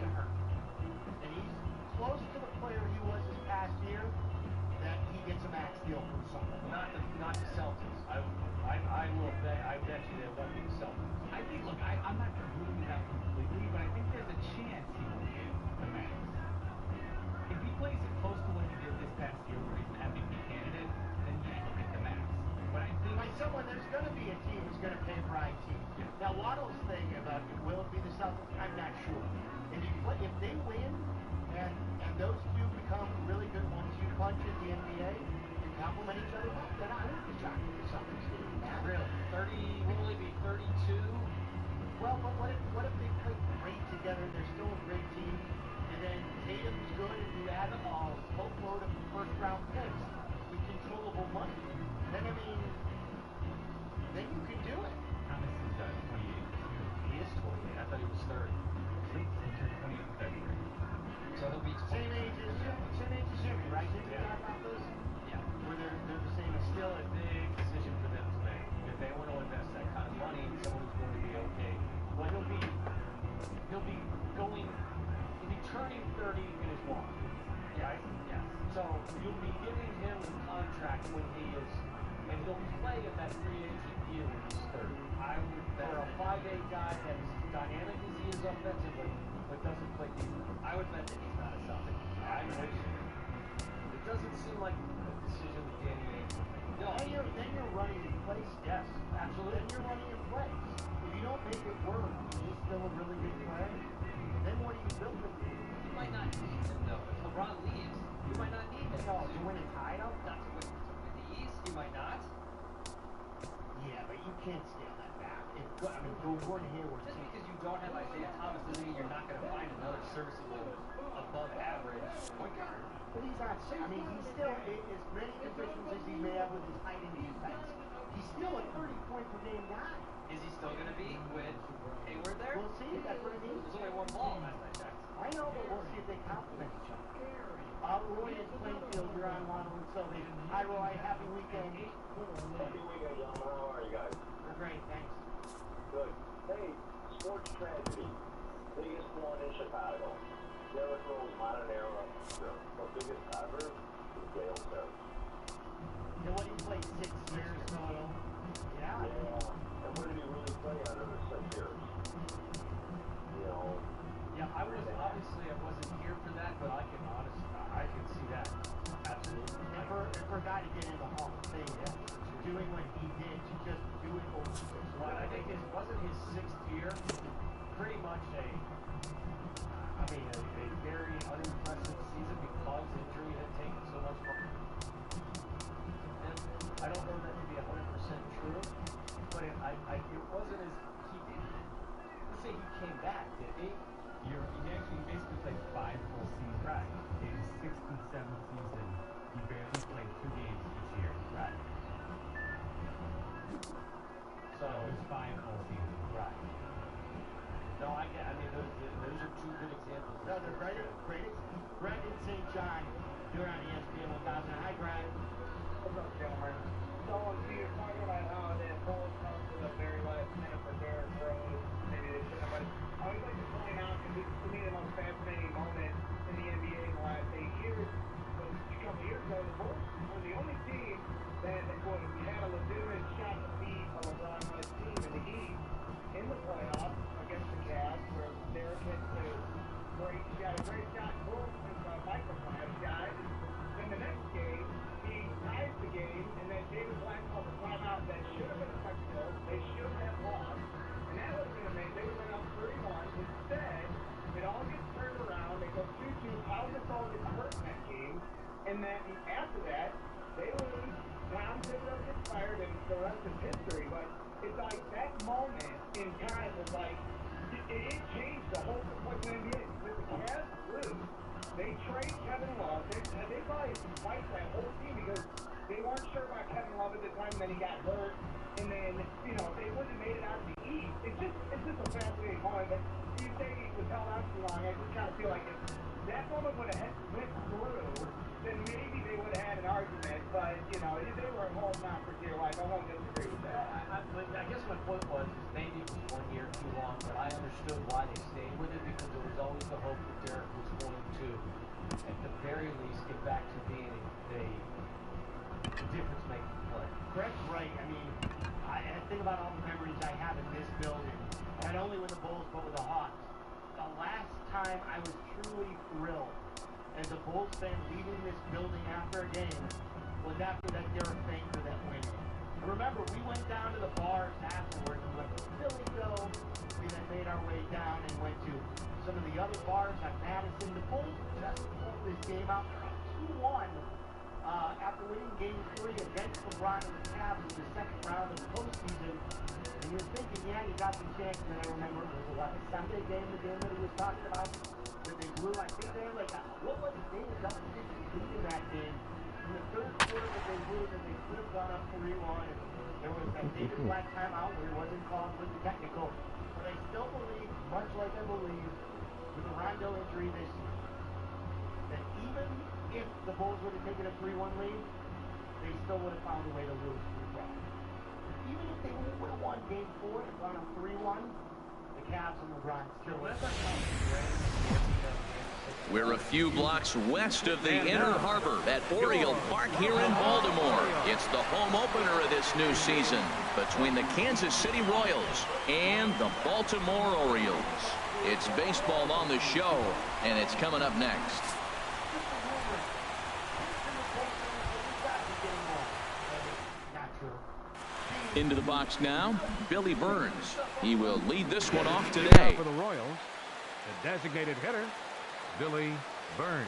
to hurt. And he's close to the player he was this past year, that he gets a max deal from someone. Not the Celtics. I will bet. I bet you they won't be the Celtics. I think. Look, I'm not ruling it out completely, but I think there's a chance he will get the max. If he plays it close to what he did this past year, where he's an MVP candidate, then yeah, he'll get the max. But I think Like someone, there's going to be a team who's going to pay Brian T. Yeah. Now, Waddle's thing about will it be the Celtics, I'm not sure. If they win and those two become really good one-two punch in the NBA and complement each other, then I wouldn't be shocked if the Celtics did that. Really? 30? Will only be 32? Well, but what if they play great together? They're still a great team, and then Tatum's good, and you add a boatload of first-round picks with controllable money. Then then you can do it. Thomas is 28 this year. He is 28. I thought he was 30. He turned 28 in February. So he'll be Same age as Jimmy, right? Did we talk about this? Yeah. Where they're the same. It's still a big decision for them to make. If they want to invest that kind of money in someone who's going to be okay. Well, he'll be turning 30 in his walk. Right? Yes. So you'll be giving him the contract when he is, and he'll play at that free agent year when he's 30. I would bet for a 5'8" guy that is as dynamic as he is offensively, but doesn't play defense. I would bet that he's not a Celtic. I would. It doesn't seem like a decision that Danny Ainge would make. No, Then you're running in place. yes, absolutely. Then you're running in place. If you don't make it work, he's still a really good player. Then what are you building? You might not need him, though. If LeBron leaves, you might not need him. No, to win a title? Not to win the East, you might not. Yeah, but you can't scale that back. Gordon Hayward. Just because you don't have Isaiah Thomas doesn't mean you're not going to find another serviceable, above average point guard. But he's not. He's still, as many deficiencies he may have with his height and defense, he's still a 30-point per game guy. Is he still going to be with Hayward there? We'll see. That's what I mean. There's only one ball last I checked. I know, but we'll see if they complement each other. Roy in Plainfield, you're on Waddle and Sylvie. Hi, Roy. Happy weekend. Happy weekend, gentlemen. How are you guys? We're great, thanks. Good. Hey, sports tragedy. Biggest one in Chicago. Derrick Rose, modern era. The biggest ever is Dale Terry. You know what, he played 6 years total? Yeah. Yeah. And what did he really play under the 6 years? You know. Yeah, I wasn't here for that, but I can see that. Absolutely. And for a guy to get in the Hall of Fame, doing what he did, to just do it over 6 years. Well, I think wasn't his 6th year pretty much a very unimpressive season because injury had taken so much more. And I don't know that to be 100% true, but it wasn't as he did. Let's say he came back, did he? He actually basically played 5 full seasons. Right. In his 6th and 7th season, he barely played 2 games each year. Right. So it was 5 full seasons. Right. No, those are 2 good examples. No, they're great. Brendan St. John, you're on ESPN 1000. Hi, Brad. What's up, gentlemen? So, you're talking about how the polls come to the very last minute for Derrick Rose. Maybe they shouldn't have, but I would like to point out, because this is to me the most fascinating moment in the NBA in the last 8 years. But a couple of years ago, the Bulls were the only team that had a legitimate shot to beat a LeBron-led team in the East in the playoffs against the Cavs, where Derrick hit a great shot, microflash shot. Then the next game, he ties the game, and then David Black calls a timeout that should have been a technical. They should have lost. And that would have been amazing. They would have been up 31. Instead, it all gets turned around. They go 2-2. Pau Gasol gets hurt in that game. And then after that, they lose. Tom Thibodeau gets fired, and the rest is history. But it's like that moment in time was like, it changed the whole NBA. With the Cavs lose, they trade Kevin Love. They probably fight that whole team because they weren't sure about Kevin Love at the time. Then he got hurt, and then if they wouldn't have made it out of the East, it's just a fascinating moment. But you say he was held out too long. I just kind of feel like if that moment would have went through, then maybe they would have had an argument. But if they were holding on for dear life, I won't disagree with that. I guess my point was maybe it was 1 year too long, but I understood why they stayed with it because there was always the hope very least, get back to being a difference-making play. Greg's right. I mean, I think about all the memories I have in this building, not only with the Bulls, but with the Hawks. The last time I was truly thrilled as a Bulls fan leaving this building after a game was after that Derek Fisher that win. Remember, we went down to the bars afterwards and went to Philly Go. We then made our way down and went to some of the other bars on Madison. The Bulls just pulled this game out. They're up 2-1 after winning Game 3 against LeBron and the Cavs in the second round of the postseason. And you're thinking, yeah, you got some chances. And I remember it was a Sunday game, the game that he was talking about, that they blew. I think they had like what was it? They had double digits lead in that game. In the third quarter that they blew, and they could have gone up 3-1. And there was that David Black timeout where he wasn't called for the technical. But I still believe, much like I believe with the Rondo injury this year, that even if the Bulls would have taken a 3-1 lead, they still would have found a way to lose to the Cavs. Even if they would have won Game 4 and gone up 3-1, the Cavs and LeBron still would have. We're a few blocks west of the Inner Harbor at Oriole Park here in Baltimore. It's the home opener of this new season between the Kansas City Royals and the Baltimore Orioles. It's baseball on the show, and it's coming up next. Into the box now, Billy Burns. He will lead this one off today. For the Royals, the designated hitter, Billy Burns.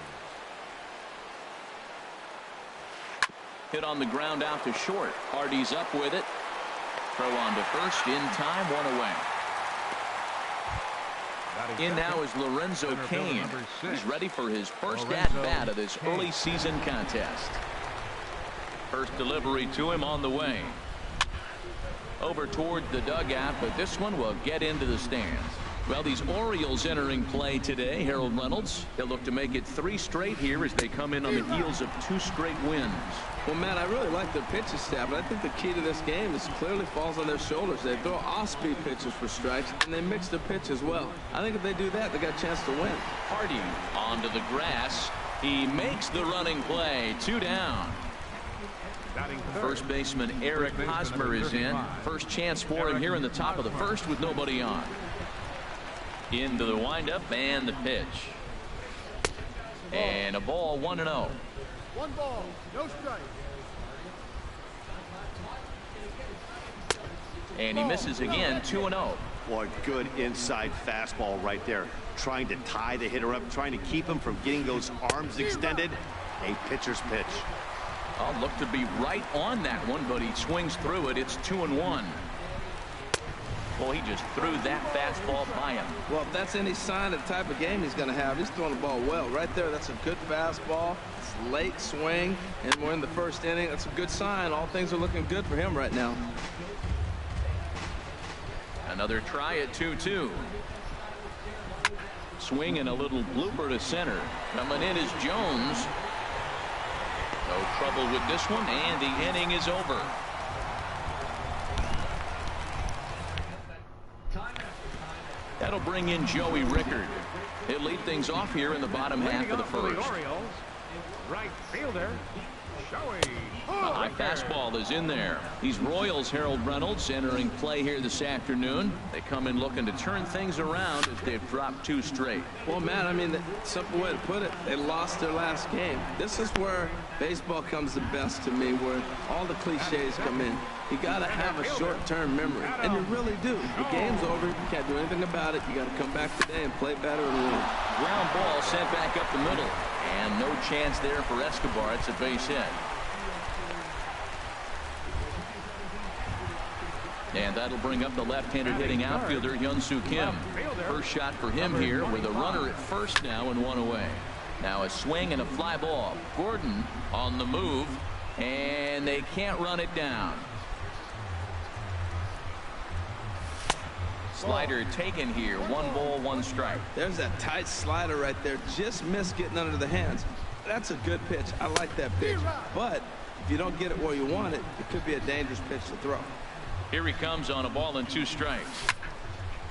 Hit on the ground out to short. Hardy's up with it. Throw on to first in time, one away. In now is Lorenzo Cain. He's ready for his first at-bat of this early season contest. First delivery to him on the way. Over toward the dugout, but this one will get into the stands. Well, these Orioles entering play today, Harold Reynolds. They'll look to make it 3 straight here as they come in on the heels of 2 straight wins. Well, Matt, I really like their pitching staff, but I think the key to this game is clearly falls on their shoulders. They throw off-speed pitches for strikes, and they mix the pitch as well. I think if they do that, they got a chance to win. Hardy onto the grass. He makes the running play. 2 down. First baseman Eric Hosmer is in. First chance for him here in the top of the first with nobody on. Into the windup and the pitch. And a ball, 1-0. 1 ball, no strike. And he misses again, 2-0. Boy, good inside fastball right there. Trying to tie the hitter up, trying to keep him from getting those arms extended. A pitcher's pitch. I'll look to be right on that one, but he swings through it. It's 2-1. Well, he just threw that fastball by him. Well, if that's any sign of the type of game he's going to have, he's throwing the ball well. Right there, that's a good fastball. It's late swing, and we're in the first inning. That's a good sign. All things are looking good for him right now. Another try at 2-2. Swing and a little blooper to center. Coming in is Jones. No trouble with this one, and the inning is over. That'll bring in Joey Rickard. He'll lead things off here in the bottom half of the first. Right fielder, Joey. A high fastball is in there. These Royals, Harold Reynolds, entering play here this afternoon. They come in looking to turn things around as they've dropped 2 straight. Well, Matt, I mean, the simple way to put it, they lost their last game. This is where baseball comes the best to me, where all the cliches come in. You got to have a short-term memory, and you really do. The game's over. You can't do anything about it. You got to come back today and play better and win. Ground ball sent back up the middle, and no chance there for Escobar. It's a base hit. And that'll bring up the left-handed hitting outfielder Hyun-Soo Kim. First shot for him here with a runner at first now and 1 away. Now a swing and a fly ball. Gordon on the move, and they can't run it down. Slider taken here. 1 ball, 1 strike. There's that tight slider right there. Just missed getting under the hands. That's a good pitch. I like that pitch. But if you don't get it where you want it, it could be a dangerous pitch to throw. Here he comes on a ball and 2 strikes.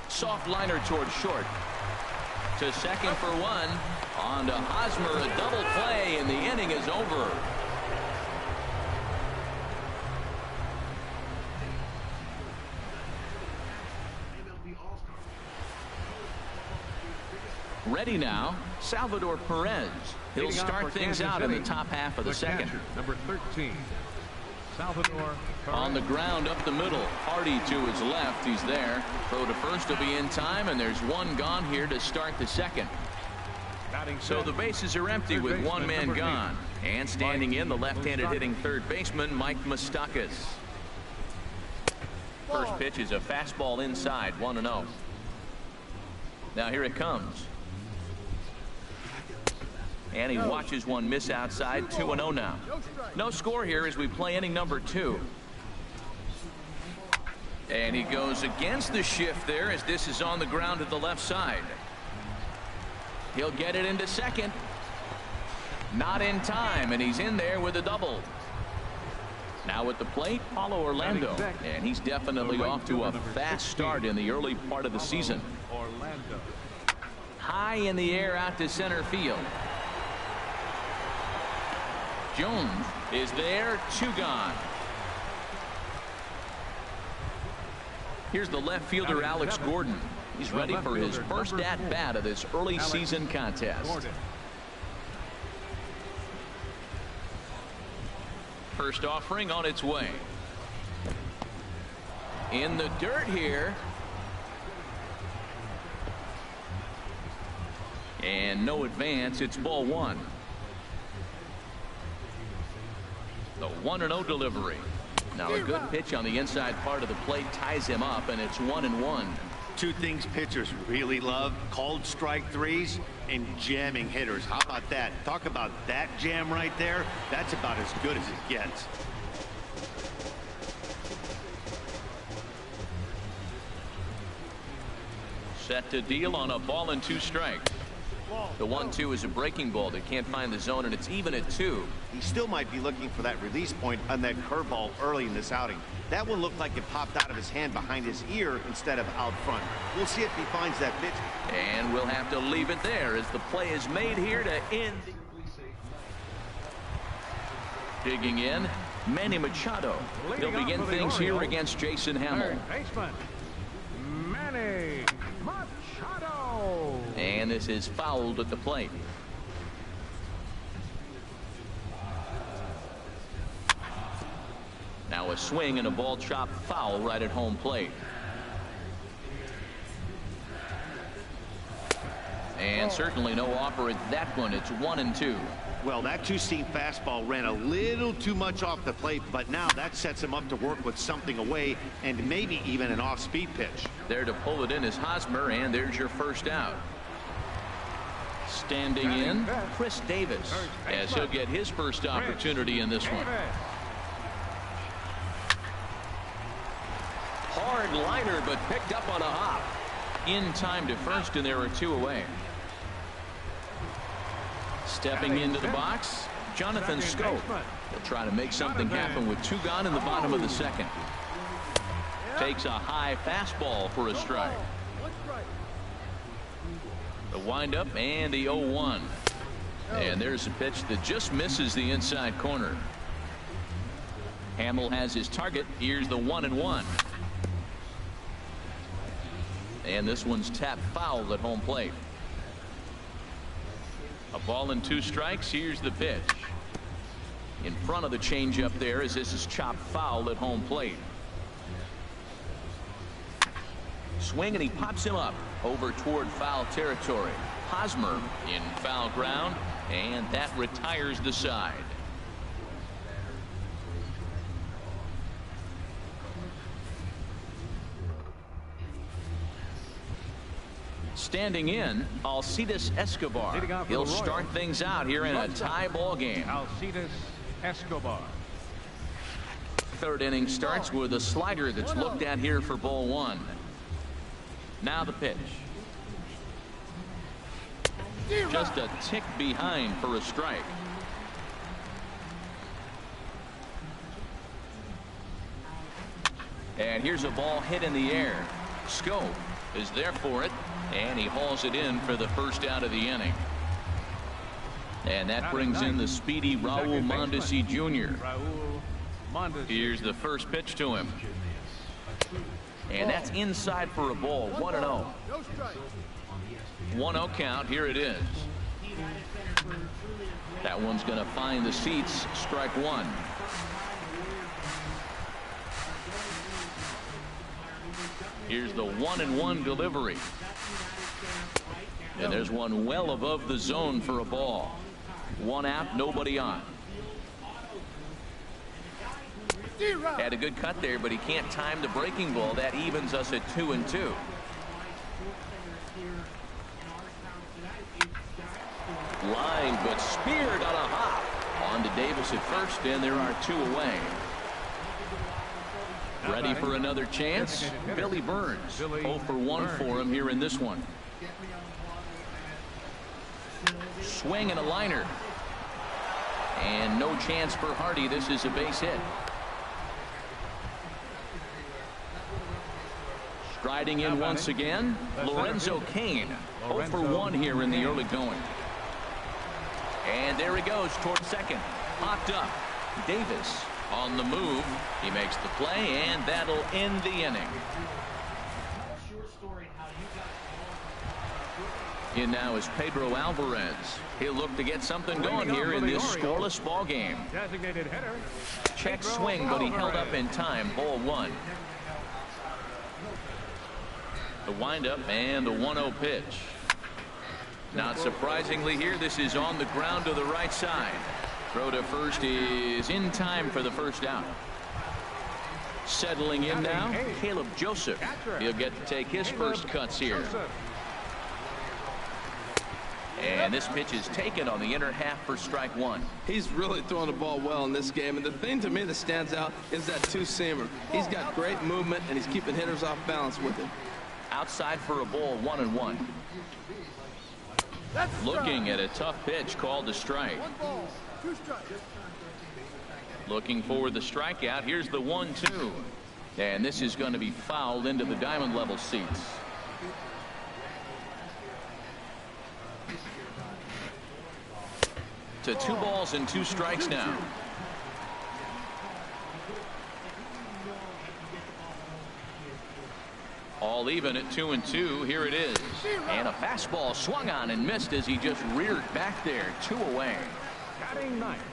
Soft liner toward short. to second for one. On to Hosmer, a double play, and the inning is over. Ready now, Salvador Perez. He'll start things out in the top half of the second. Number 13, Salvador Perez. On the ground up the middle. Hardy to his left. He's there. Throw to first will be in time, and there's one gone here to start the second. So the bases are empty with one man gone. And standing in, the left-handed hitting third baseman, Mike Moustakas. First pitch is a fastball inside, 1-0. Now here it comes. And he watches one miss outside, 2-0 now. No score here as we play inning number 2. And he goes against the shift there as this is on the ground to the left side. He'll get it into second. Not in time, and he's in there with a double. Now at the plate, Paulo Orlando. And he's definitely off to a fast start in the early part of the season. Orlando. High in the air out to center field. Jones is there, 2 gone. Here's the left fielder, Alex Gordon. He's ready for his first at-bat of this early season contest. First offering on its way. In the dirt here. And no advance. It's ball 1. The 1-0 delivery. Now a good pitch on the inside part of the plate ties him up, and it's 1-1. Two things pitchers really love: called strike threes and jamming hitters. How about that? Talk about that jam right there. That's about as good as it gets. Set to deal on a ball and 2 strikes. The 1-2 is a breaking ball that can't find the zone, and it's even at 2. He still might be looking for that release point on that curveball early in this outing. That one looked like it popped out of his hand behind his ear instead of out front. We'll see if he finds that pitch. And we'll have to leave it there as the play is made here to end. Digging in, Manny Machado. He'll begin things here against Jason Hamill. Baseman, Manny Machado. And this is fouled at the plate. Now a swing and a ball chopped foul right at home plate. And certainly no offer at that one. It's 1-2. Well, that two-seam fastball ran a little too much off the plate, but now that sets him up to work with something away and maybe even an off-speed pitch. There to pull it in is Hosmer, and there's your first out. Standing in, Chris Davis, as he'll get his first opportunity in this one. Hard liner, but picked up on a hop. In time to first, and there are 2 away. Stepping into the box, Jonathan Schoop. He'll try to make something happen with 2 gone in the bottom of the second. Takes a high fastball for a strike. The windup and the 0-1. And there's a pitch that just misses the inside corner. Hamill has his target. Here's the 1-1. And this one's tapped foul at home plate. A ball and 2 strikes. Here's the pitch. In front of the changeup there as this is chopped foul at home plate. Swing, and he pops him up over toward foul territory. Hosmer in foul ground, and that retires the side. Standing in, Alcides Escobar. He'll start things out here in a tie ball game. Alcides Escobar. Third inning starts with a slider that's looked at here for ball 1. Now the pitch. Just a tick behind for a strike. And here's a ball hit in the air. Schoop is there for it. And he hauls it in for the first out of the inning. And that brings in the speedy Raul Mondesi Jr. Here's the first pitch to him. And that's inside for a ball. 1-0. 1-0 count. Here it is. That one's going to find the seats. Strike one. Here's the 1-1 delivery. And there's one well above the zone for a ball. One out, nobody on. Had a good cut there, but he can't time the breaking ball. That evens us at 2-2. Line, but speared on a hop. On to Davis at first, and there are two away. Ready for another chance? Billy Burns. 0 for 1 for him here in this one. Swing and a liner. And no chance for Hardy. This is a base hit. Striding in once again, Lorenzo Cain. 0 for 1 here in the early going. And there he goes towards second. Popped up. Davis on the move. He makes the play, and that'll end the inning. In now is Pedro Alvarez. He'll look to get something going here in this scoreless ball game. Designated hitter. Check swing, but he held up in time. Ball one. The windup and the 1-0 pitch. Not surprisingly here, this is on the ground to the right side. Throw to first is in time for the first out. Settling in now, Caleb Joseph. He'll get to take his first cuts here. And this pitch is taken on the inner half for strike one. He's really throwing the ball well in this game. And the thing to me that stands out is that two-seamer. He's got great movement, and he's keeping hitters off balance with it. Outside for a ball, 1-1. Looking at a tough pitch called a strike. Looking for the strikeout. Here's the 1-2. And this is going to be fouled into the diamond level seats. To 2 balls and 2 strikes now. All even at 2-2. Here it is. And a fastball swung on and missed as he just reared back there. 2 away.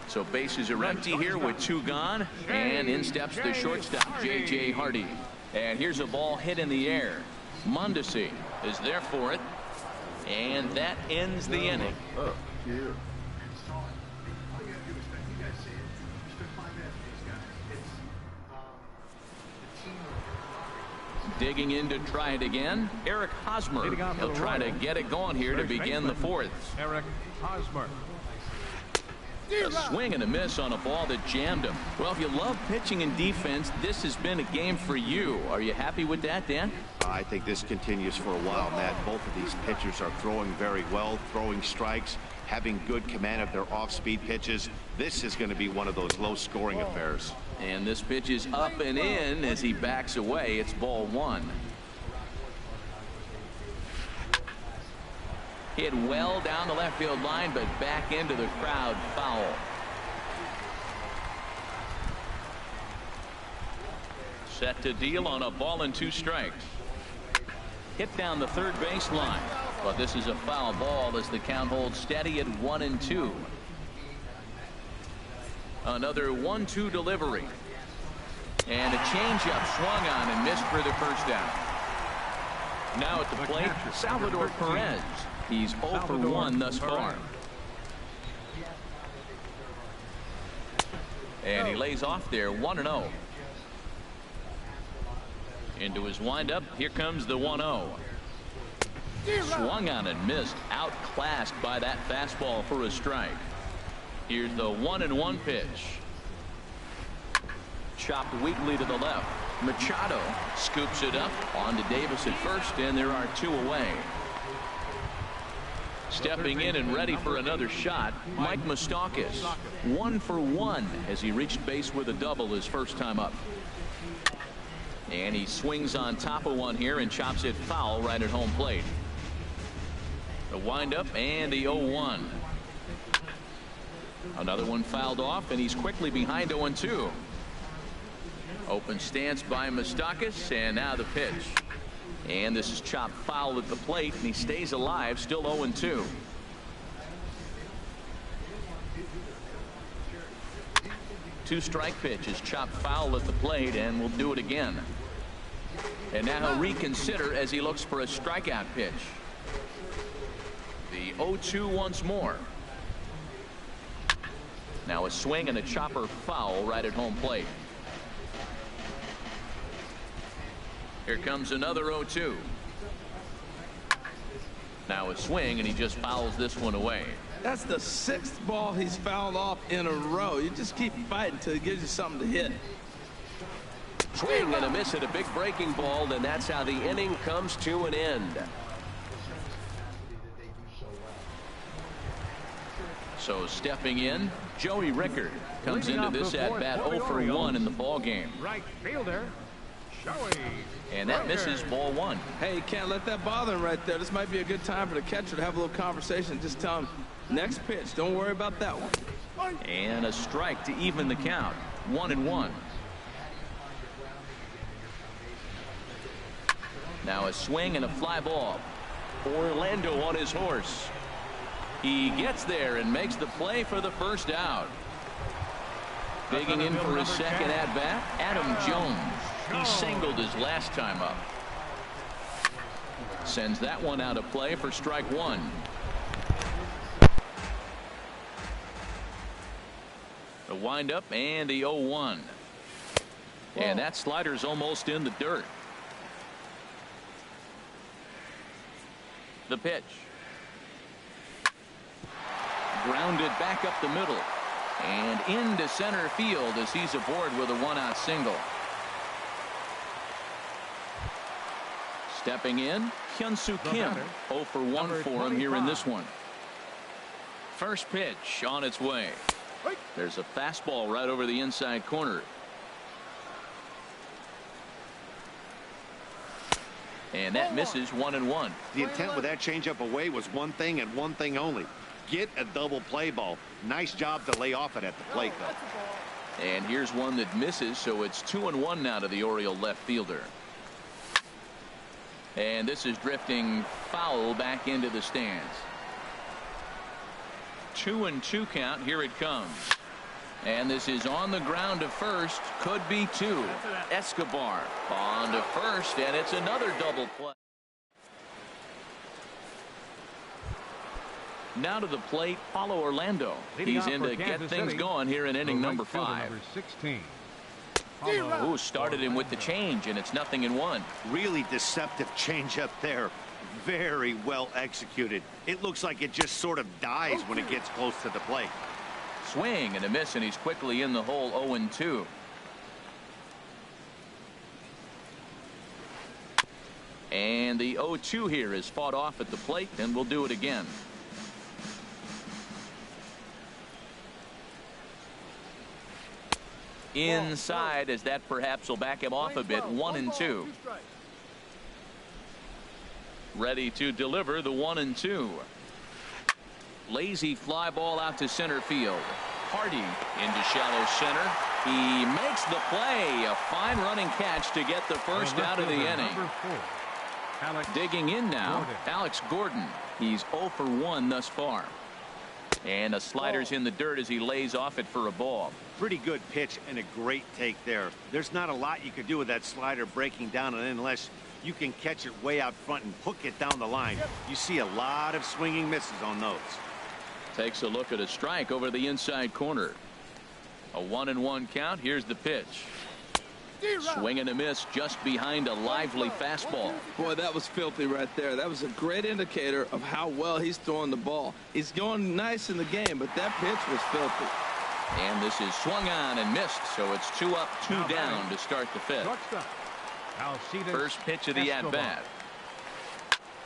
So bases are empty here with 2 gone. And in steps the shortstop, J.J. Hardy. And here's a ball hit in the air. Mondesi is there for it. And that ends the inning. Digging in to try it again, Eric Hosmer. He'll try to get it going here to begin the 4th. Eric Hosmer. A swing and a miss on a ball that jammed him. Well, if you love pitching and defense, this has been a game for you. Are you happy with that, Dan? I think this continues for a while, Matt. Both of these pitchers are throwing very well, throwing strikes, having good command of their off-speed pitches. This is going to be one of those low-scoring affairs. And this pitch is up and in as he backs away. It's ball 1. Hit well down the left field line, but back into the crowd. Foul. Set to deal on a ball and 2 strikes. Hit down the third baseline, but this is a foul ball as the count holds steady at 1-2. Another 1-2 delivery. And a changeup swung on and missed for the first out. Now at the plate, Salvador Perez. He's 0 for 1 thus far. And he lays off there, 1-0. Into his windup, here comes the 1-0. Swung on and missed, outclassed by that fastball for a strike. Here's the 1-1 pitch. Chopped weakly to the left. Machado scoops it up on to Davis at first, and there are 2 away. Stepping in and ready for another shot, Mike Moustakas. 1 for 1 as he reached base with a double his first time up. And he swings on top of one here and chops it foul right at home plate. The windup and the 0-1. Another one fouled off, and he's quickly behind 0-2. Open stance by Moustakas, and now the pitch. And this is chopped foul at the plate, and he stays alive, still 0-2. Two-strike pitch is chopped foul at the plate, and will do it again. And now he'll reconsider as he looks for a strikeout pitch. The 0-2 once more. Now a swing and a chopper foul right at home plate. Here comes another 0-2. Now a swing, and he just fouls this one away. That's the 6th ball he's fouled off in a row. You just keep fighting until he gives you something to hit. Swing and a miss at a big breaking ball, and that's how the inning comes to an end. So stepping in, Joey Rickard comes into this at bat 0 for 1 in the ball game. Right fielder, Joey. And that misses ball 1. Hey, you can't let that bother him right there. This might be a good time for the catcher to have a little conversation. Just tell him, next pitch, don't worry about that one. And a strike to even the count. 1-1. Now a swing and a fly ball. Orlando on his horse. He gets there and makes the play for the first out. Digging in for his second at bat, Adam Jones. He singled his last time up. Sends that one out of play for strike 1. The windup and the 0-1. And that slider's almost in the dirt. The pitch. Grounded back up the middle. And into center field as he's aboard with a 1-out single. Stepping in, Hyun-Soo Kim. 0 for 1 for him here in this one. First pitch on its way. There's a fastball right over the inside corner. And that misses 1-1. The intent with that changeup away was one thing and one thing only. Get a double play ball. Nice job to lay off it at the plate, though. And here's one that misses, so it's 2-1 now to the Oriole left fielder. And this is drifting foul back into the stands. 2-2 count. Here it comes. And this is on the ground to first. Could be 2. Escobar on to first, and it's another double play. Now to the plate, Paulo Orlando. He's in to get things going here in inning number 5. Number 16. Who started him with the change, and it's 0-1. Really deceptive changeup there. Very well executed. It looks like it just sort of dies when it gets close to the plate. Swing and a miss, and he's quickly in the hole. 0-2. And the 0-2 here is fought off at the plate, and we'll do it again. Inside, as that perhaps will back him off a bit. 1-2. Ready to deliver the 1-2. Lazy fly ball out to center field. Hardy into shallow center. He makes the play. A fine running catch to get the first out of the inning. Digging in now, Alex Gordon. He's 0 for 1 thus far. And the slider's in the dirt as he lays off it for a ball. Pretty good pitch and a great take there. There's not a lot you could do with that slider breaking down, and unless you can catch it way out front and hook it down the line, you see a lot of swinging misses on those. Takes a look at a strike over the inside corner. A 1-1 count. Here's the pitch. Swing and a miss just behind a lively fastball. Boy, that was filthy right there. That was a great indicator of how well he's throwing the ball. He's going nice in the game, but that pitch was filthy. And this is swung on and missed, so it's 2 up, 2 down to start the 5th. First pitch of the at-bat.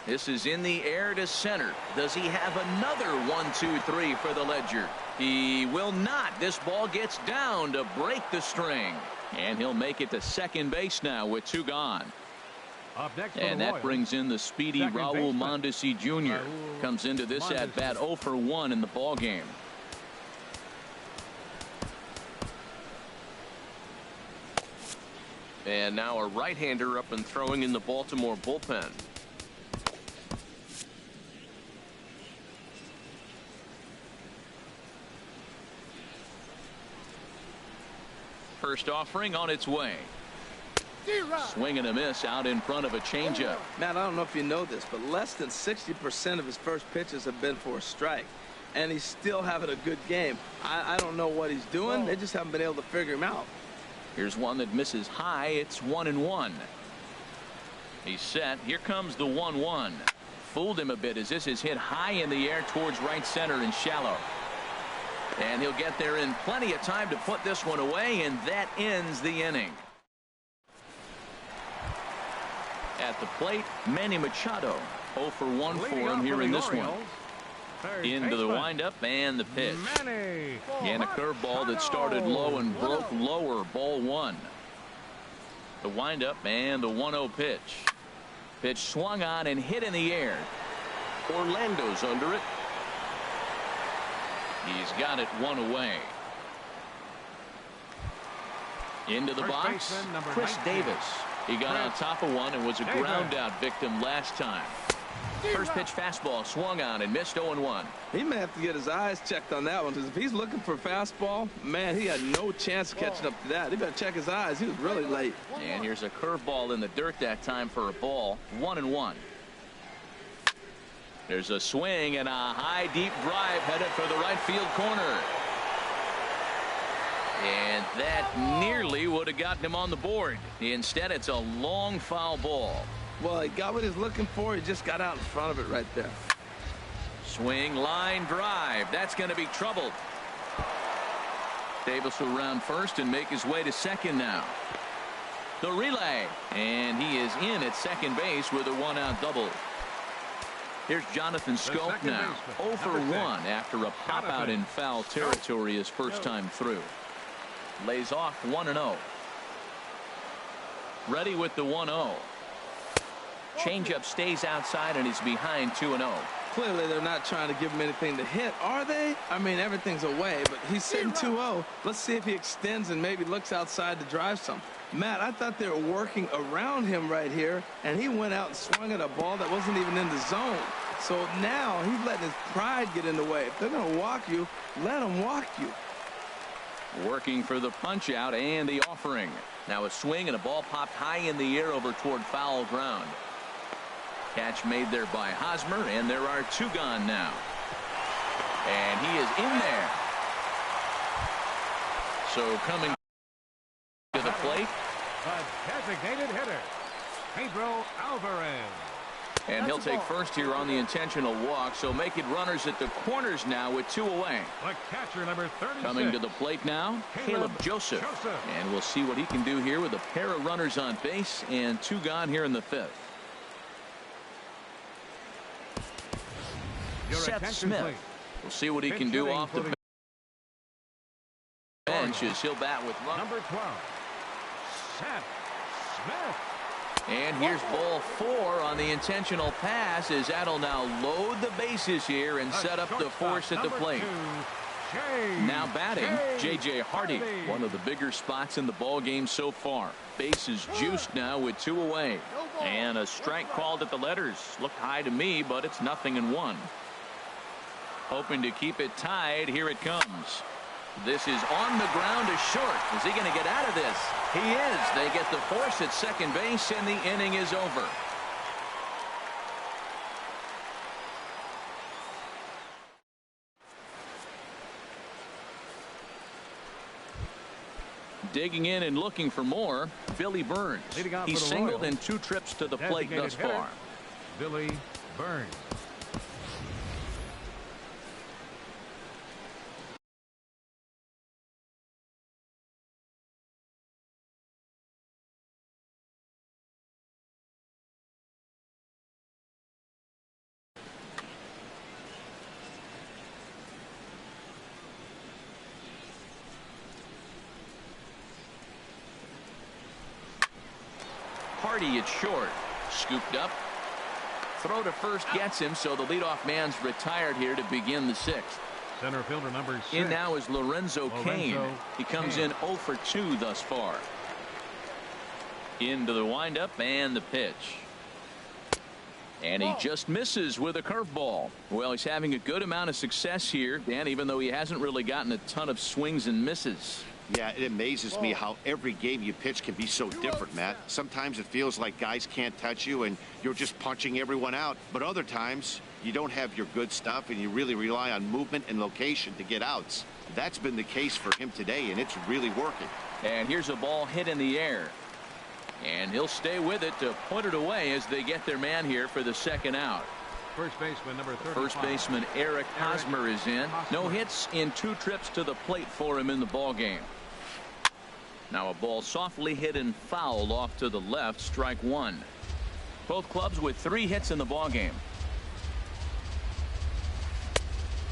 This is in the air to center. Does he have another 1-2-3 for the Ledger? He will not. This ball gets down to break the string. And he'll make it to second base now with 2 gone. Up next and that brings in the speedy Raul Mondesi Jr. Comes into this at bat 0 for 1 in the ball game. And now a right-hander up and throwing in the Baltimore bullpen. First offering on its way. Swing and a miss out in front of a changeup. Matt, I don't know if you know this, but less than 60% of his first pitches have been for a strike. And he's still having a good game. I don't know what he's doing. They just haven't been able to figure him out. Here's one that misses high. It's 1-1. He's set. Here comes the 1-1. Fooled him a bit as this is hit high in the air towards right center and shallow. And he'll get there in plenty of time to put this one away, and that ends the inning. At the plate, Manny Machado. 0 for 1 for him here in this one. Into the windup and the pitch. And a curveball that started low and broke lower. Ball 1. The windup and the 1-0 pitch. Pitch swung on and hit in the air. Orlando's under it. He's got it 1 away. Into the box, Chris Davis. He got on top of one and was a ground out victim last time. First pitch fastball swung on and missed 0-1. He may have to get his eyes checked on that one, because if he's looking for a fastball, man, he had no chance of catching up to that. He better check his eyes. He was really late. And here's a curveball in the dirt that time for a ball. 1-1. There's a swing and a high deep drive headed for the right field corner. And that nearly would have gotten him on the board. Instead, it's a long foul ball. Well, he got what he's looking for. He just got out in front of it right there. Swing, line drive. That's going to be troubled. Davis will round first and make his way to second now. The relay. And he is in at second base with a 1-out double. Here's Jonathan Schoop now. 0 for 1 after a pop out in foul territory his first time through. Lays off 1-0. Ready with the 1-0. Changeup stays outside and he's behind 2-0. Clearly they're not trying to give him anything to hit, are they? I mean, everything's away, but he's sitting 2-0. Let's see if he extends and maybe looks outside to drive some. Matt, I thought they were working around him right here, and he went out and swung at a ball that wasn't even in the zone. So now he's letting his pride get in the way. If they're going to walk you, let them walk you. Working for the punch out and the offering. Now a swing and a ball popped high in the air over toward foul ground. Catch made there by Hosmer, and there are 2 gone now. And he is in there. So coming to the plate. A designated hitter, Pedro Alvarez. And he'll take first here on the intentional walk, so make it runners at the corners now with 2 away. The catcher, number 36. Coming to the plate now, Caleb Joseph. And we'll see what he can do here with a pair of runners on base and 2 gone here in the 5th. Seth Smith. Please. We'll see what he can do off the bench as he'll bat with number 12, Seth Smith. And here's ball 4 on the intentional pass as that'll now load the bases here and set up the force at the plate. Now batting, J.J. Hardy, one of the bigger spots in the ball game so far. Bases juiced now with 2 away. And a strike called at the letters. Looked high to me, but it's 0-1. Hoping to keep it tied. Here it comes. This is on the ground to short. Is he going to get out of this? He is. They get the force at second base, and the inning is over. Digging in and looking for more, Billy Burns. He's singled in 2 trips to the plate thus far. Billy Burns. Hardy at short. Scooped up. Throw to first gets him, so the leadoff man's retired here to begin the 6th. Center fielder number 6. In now is Lorenzo Cain. He comes in 0 for 2 thus far. Into the windup and the pitch. And he just misses with a curveball. Well, he's having a good amount of success here, Dan, even though he hasn't really gotten a ton of swings and misses. Yeah, it amazes me how every game you pitch can be so different, Matt. Sometimes it feels like guys can't touch you and you're just punching everyone out. But other times you don't have your good stuff and you really rely on movement and location to get outs. That's been the case for him today, and it's really working. And here's a ball hit in the air. And he'll stay with it to put it away as they get their man here for the 2nd out. First baseman number 35. First baseman Eric Hosmer is in. No hits in 2 trips to the plate for him in the ball game. Now a ball softly hit and fouled off to the left, strike 1. Both clubs with 3 hits in the ball game.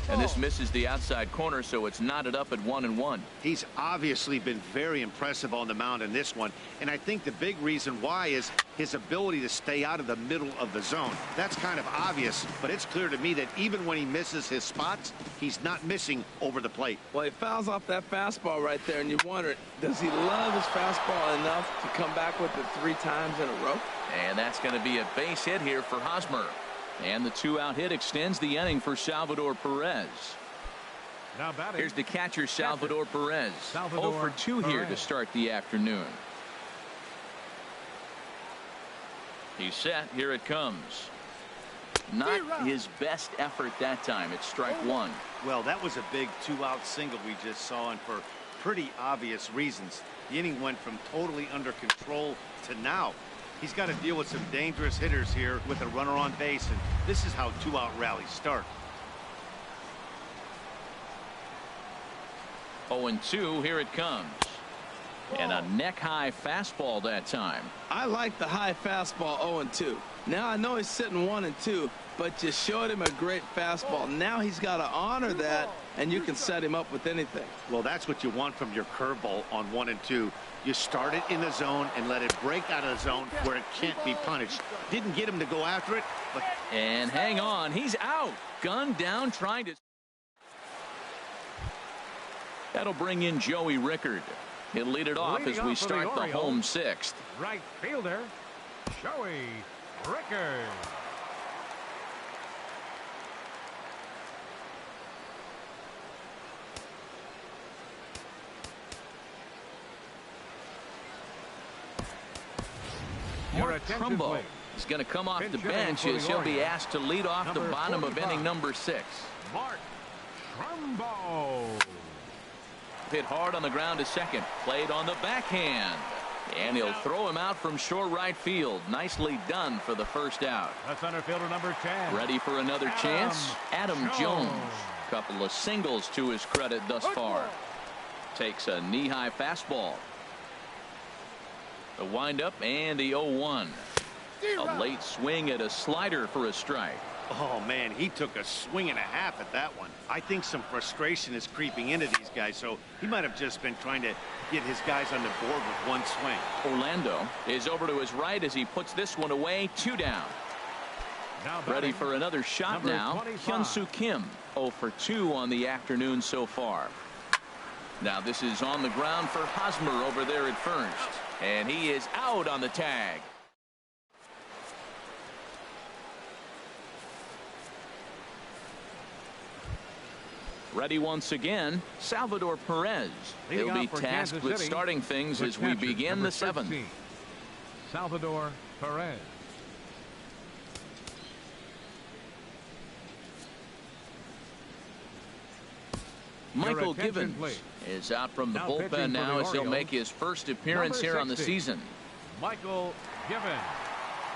And this misses the outside corner, so it's knotted up at 1-1. He's obviously been very impressive on the mound in this one, and I think the big reason why is his ability to stay out of the middle of the zone. That's kind of obvious, but it's clear to me that even when he misses his spots, he's not missing over the plate. Well, he fouls off that fastball right there, and you wonder, does he love his fastball enough to come back with it 3 times in a row? And that's going to be a base hit here for Hosmer. And the 2-out hit extends the inning for Salvador Perez. Now batting. Here's the catcher, Salvador Perez. 0 for 2 here to start the afternoon. He's set. Here it comes. Not his best effort that time. It's strike 1. Well, that was a big 2-out single we just saw, and for pretty obvious reasons. The inning went from totally under control to now. He's got to deal with some dangerous hitters here with a runner on base, and this is how 2-out rallies start. 0-2, here it comes. And a neck-high fastball that time. I like the high fastball 0-2. Now I know he's sitting 1-2, but you showed him a great fastball. Now he's got to honor that, and you can set him up with anything. Well, that's what you want from your curveball on 1-2. You start it in the zone and let it break out of the zone where it can't be punished. Didn't get him to go after it, but... And hang on, he's out. Gunned down, trying to... That'll bring in Joey Rickard. He'll lead it off as we start the home 6th. Right fielder, Joey Rickard. Mark Trumbo is going to come off the bench as he'll be asked to lead off the bottom of inning number 6. Mark Trumbo. Hit hard on the ground to second. Played on the backhand. And he'll throw him out from short right field. Nicely done for the 1st out. That's center fielder number 10. Ready for another chance? Adam Jones. Couple of singles to his credit thus far. Takes a knee-high fastball. The windup and the 0-1. A late swing at a slider for a strike. Oh, man, he took a swing and a half at that one. I think some frustration is creeping into these guys, so he might have just been trying to get his guys on the board with one swing. Orlando is over to his right as he puts this one away. 2 down. Ready for another shot now. Hyun-Soo Kim, 0 for 2 on the afternoon so far. Now this is on the ground for Hosmer over there at first. And he is out on the tag. Ready once again, Salvador Perez. He'll be tasked with starting things as we begin the 7th. Salvador Perez. Michael Givens is out from the bullpen now as he'll make his first appearance here on the season. Michael Givens.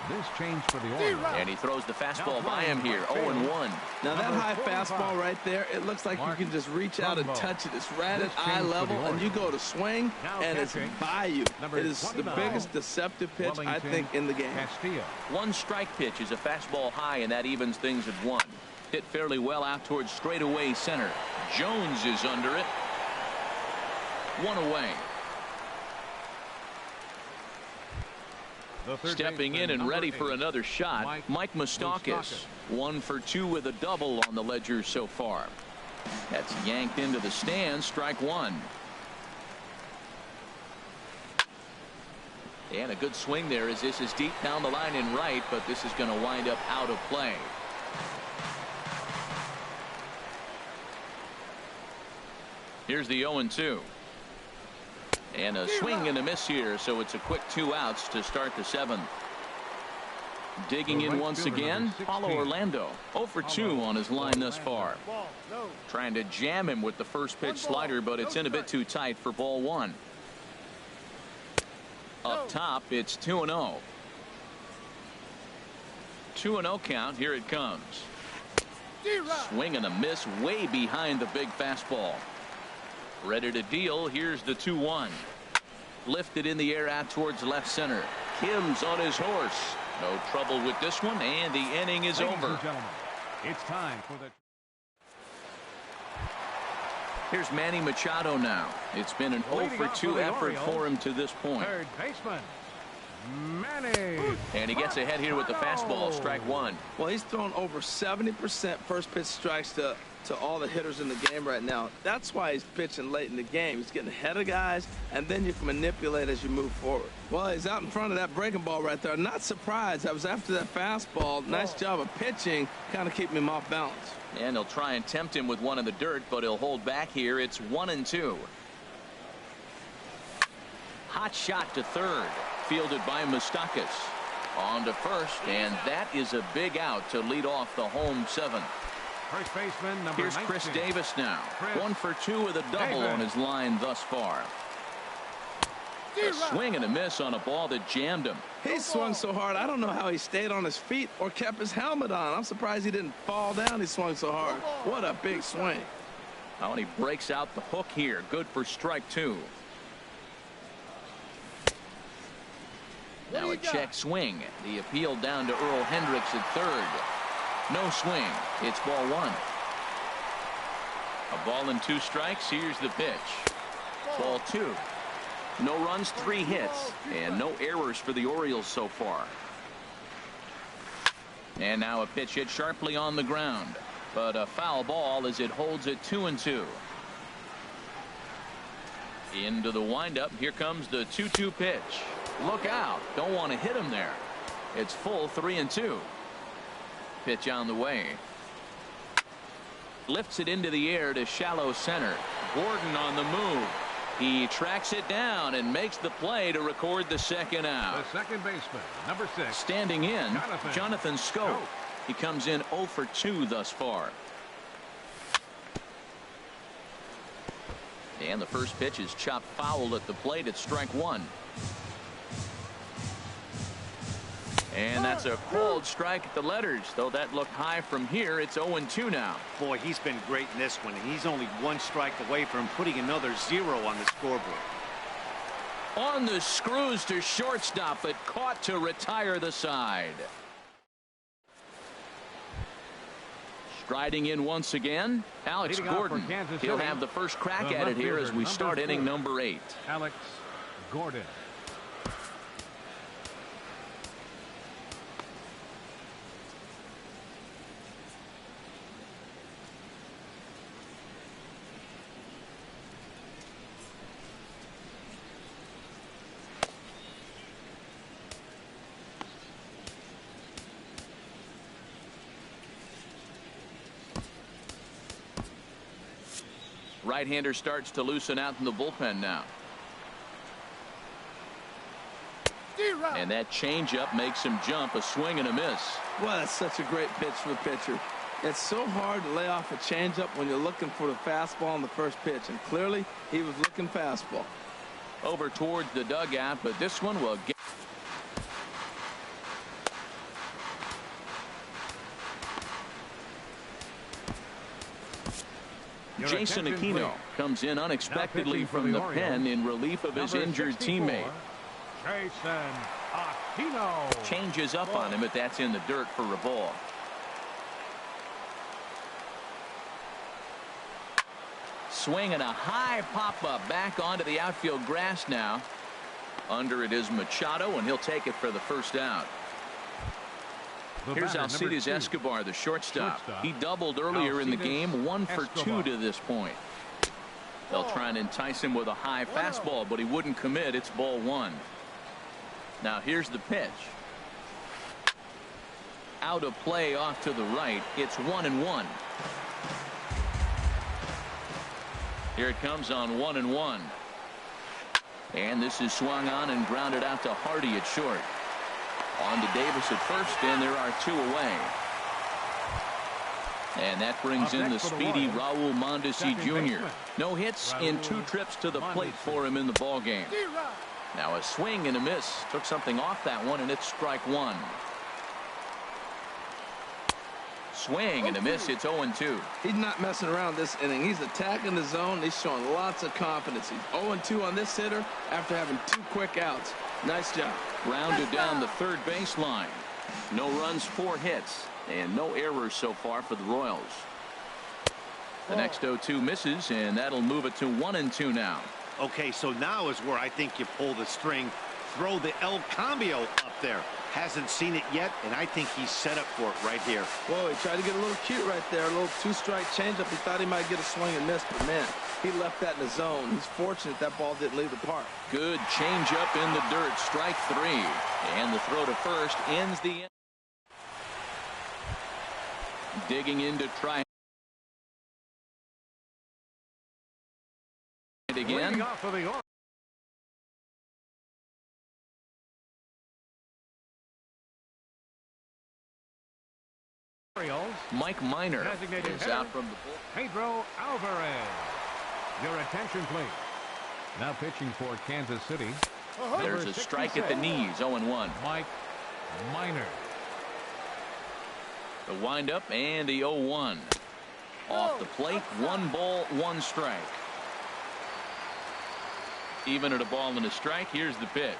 This change for the Orioles. And he throws the fastball by him here. 0-1. Now that high fastball right there, it looks like you can just reach out and touch it. It's right at eye level, and you go to swing, and it's by you. It is the biggest deceptive pitch, I think, in the game. One strike pitch is a fastball high, and that evens things at 1. Hit fairly well out towards straightaway center. Jones is under it. 1 away. Stepping in and ready for another shot, Mike Moustakas. 1 for 2 with a double on the ledger so far. That's yanked into the stands, strike one. And a good swing there as this is deep down the line in right, but this is going to wind up out of play. Here's the 0-2. And a swing and a miss here, so it's a quick 2 outs to start the 7th. Digging in once again, Paulo Orlando. 0 for 2 on his line thus far. Trying to jam him with the first pitch slider, but it's in a bit too tight for ball 1. Up top, it's 2-0. 2-0 count. Here it comes. Swing and a miss way behind the big fastball. Ready to deal. Here's the 2-1. Lifted in the air out towards left center. Kim's on his horse. No trouble with this one, and the inning is over. It's time for the... Here's Manny Machado now. It's been an 0 for 2 effort for him to this point. Third baseman, Manny. And he gets ahead here with the fastball, strike one. Well, he's thrown over 70% first pitch strikes to all the hitters in the game right now. That's why he's pitching late in the game. He's getting ahead of guys, and then you can manipulate as you move forward. Well, he's out in front of that breaking ball right there. Not surprised. I was after that fastball. Nice job of pitching, kind of keeping him off balance. And they'll try and tempt him with one in the dirt, but he'll hold back here. It's 1-2. Hot shot to third, fielded by Moustakas. On to first, and that is a big out to lead off the home 7th. First baseman, number Here's 19. Chris Davis now. 1 for 2 with a double on his line thus far. A swing and a miss on a ball that jammed him. He swung so hard, I don't know how he stayed on his feet or kept his helmet on. I'm surprised he didn't fall down. He swung so hard. What a big swing. Oh, and he breaks out the hook here. Good for strike 2. Now a check swing. The appeal down to Earl Hendricks at third. No swing. It's ball 1. A ball and 2 strikes. Here's the pitch. Ball 2. No runs, 3 hits, and no errors for the Orioles so far. And now a pitch hit sharply on the ground, but a foul ball as it holds it 2-2. Into the windup. Here comes the 2-2 pitch. Look out. Don't want to hit him there. It's full 3-2. Pitch on the way. Lifts it into the air to shallow center. Gordon on the move. He tracks it down and makes the play to record the second out. The second baseman, number 6. Standing in, Jonathan Schoop. He comes in 0 for 2 thus far. And the first pitch is chopped foul at the plate at strike 1. And that's a cold strike at the letters, though that looked high from here. It's 0-2 now. Boy, he's been great in this one, and he's only 1 strike away from putting another 0 on the scoreboard. On the screws to shortstop, but caught to retire the side. Striding in once again, Alex Gordon. He'll have the first crack at it here as we start inning number 8. Alex Gordon. Right-hander starts to loosen out in the bullpen now. And that changeup makes him jump. A swing and a miss. Well, that's such a great pitch for the pitcher. It's so hard to lay off a changeup when you're looking for the fastball on the first pitch, and clearly he was looking fastball. Over towards the dugout, but this one will get. Jason Aquino comes in unexpectedly from the pen in relief of his injured teammate. Jason Aquino changes up on him, but that's in the dirt for a ball. Swing and a high pop up back onto the outfield grass now. Under it is Machado, and he'll take it for the first out. Here's Alcides Escobar, the shortstop. He doubled earlier in the game, 1 for 2 to this point. They'll try and entice him with a high fastball, but he wouldn't commit. It's ball 1. Now here's the pitch. Out of play off to the right. It's 1-1. Here it comes on 1-1. And this is swung on and grounded out to Hardy at short. On to Davis at first, and there are 2 away. And that brings in the speedy Raul Mondesi Jr. No hits in 2 trips to the plate for him in the ballgame. Now a swing and a miss. Took something off that one, and it's strike 1. Swing and a miss. It's 0-2. He's not messing around this inning. He's attacking the zone. He's showing lots of confidence. He's 0-2 on this hitter after having 2 quick outs. Nice job. Grounded down the third baseline. No runs, 4 hits, and no errors so far for the Royals. The next 0-2 misses, and that'll move it to 1-2 now. Okay, so now is where I think you pull the string. Throw the El Cambio up there. Hasn't seen it yet, and I think he's set up for it right here. Whoa, he tried to get a little cute right there. A little 2-strike changeup. He thought he might get a swing and miss, but man, he left that in the zone. He's fortunate that ball didn't leave the park. Good changeup in the dirt. Strike 3. And the throw to first ends the inning. Digging in to try it again. Mike Minor is out from the bull. Pedro Alvarez. Your attention, please. Now pitching for Kansas City. There's a strike at the knees. 0-1. Mike Minor. The windup and the 0-1. Off the plate. 1 ball, 1 strike. Even at a ball and a strike. Here's the pitch.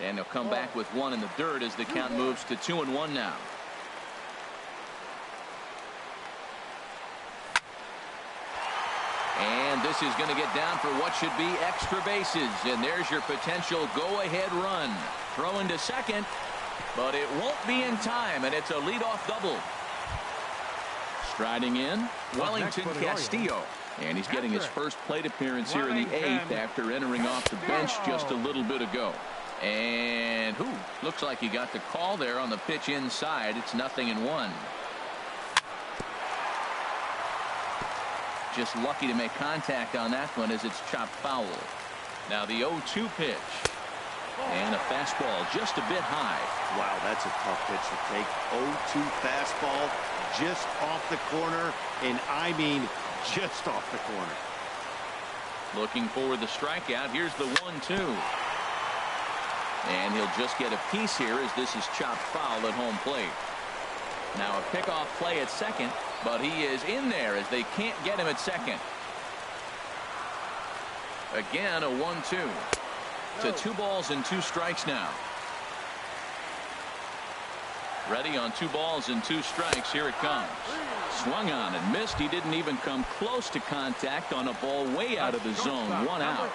And they'll come back with 1 in the dirt as the count moves to 2-1 now. And this is going to get down for what should be extra bases. And there's your potential go-ahead run. Throw into second, but it won't be in time, and it's a leadoff double. Striding in, Wellington Castillo. And he's getting his first plate appearance here in the 8th after entering off the bench just a little bit ago. And looks like he got the call there on the pitch inside. It's 0-1. Just lucky to make contact on that one as it's chopped foul. Now the 0-2 pitch. And a fastball just a bit high. Wow, that's a tough pitch to take. 0-2 fastball just off the corner, and I mean just off the corner. Looking for the strikeout. Here's the 1-2. And he'll just get a piece here as this is chopped foul at home plate. Now a pickoff play at second, but he is in there as they can't get him at second. Again, a 1-2. To 2 balls and 2 strikes now. Ready on 2 balls and 2 strikes. Here it comes. Swung on and missed. He didn't even come close to contact on a ball way out of the zone. 1 out.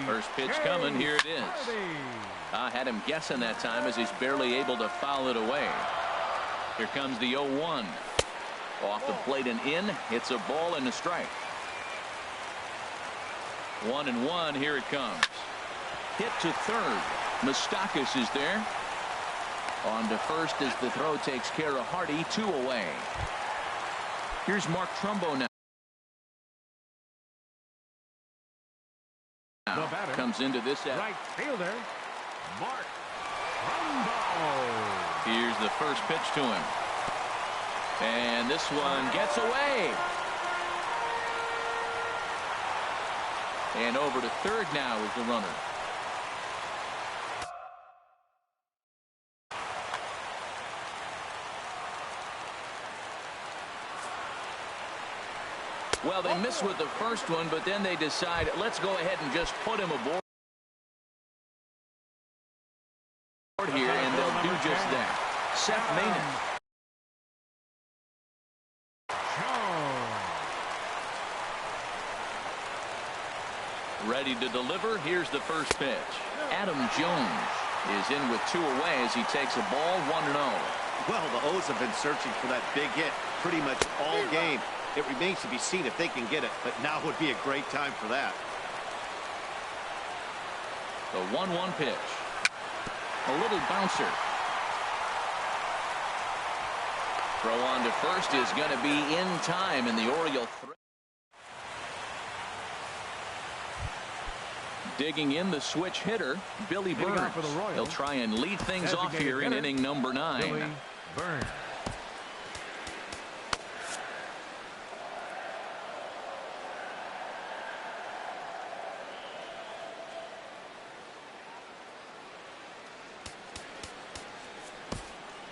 First pitch coming. Here it is. I had him guessing that time as he's barely able to foul it away. Here comes the 0-1. Off the plate and in. It's a ball and a strike. 1-1. Here it comes. Hit to third. Moustakas is there. On to first as the throw takes care of Hardy. 2 away. Here's Mark Trumbo now. Comes into this at right fielder, Mark Trumbo. Here's the first pitch to him. And this one gets away. And over to third now is the runner. Well, they miss with the first one, but then they decide, let's go ahead and just put him aboard here, and they'll do just that. Seth Maynard. Ready to deliver. Here's the first pitch. Adam Jones is in with 2 away as he takes a ball 1-0. Well, the O's have been searching for that big hit pretty much all game. It remains to be seen if they can get it, but now would be a great time for that. The 1-1 pitch. A little bouncer. Throw on to first is going to be in time, and the Oriole digging in the switch hitter, Billy Burns. He'll try and lead things off here in inning number 9. Billy Burns.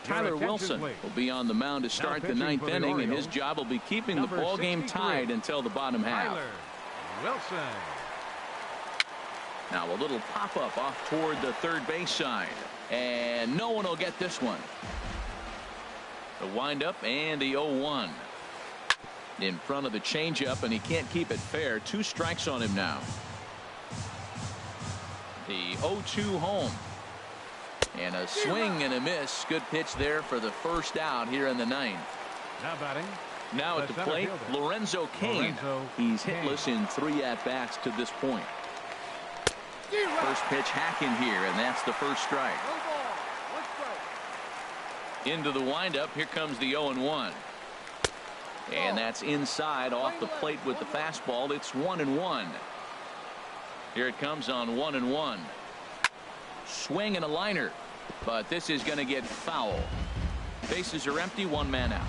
Tyler Wilson will be on the mound to start the 9th inning, and his job will be keeping the ball game tied until the bottom half. Tyler Wilson. Now a little pop-up off toward the third base side, and no one will get this one. The windup and the 0-1 in front of the changeup, and he can't keep it fair. 2 strikes on him now. The 0-2 home. And a swing and a miss. Good pitch there for the first out here in the 9th. Now batting. Now at the plate, Lorenzo Cain. He's hitless in 3 at-bats to this point. First pitch hacking here, and that's the first strike. Into the windup. Here comes the 0-1. And that's inside off the plate with the fastball. It's 1-1. Here it comes on 1-1. Swing and a liner, but this is going to get foul. Bases are empty, 1 man out.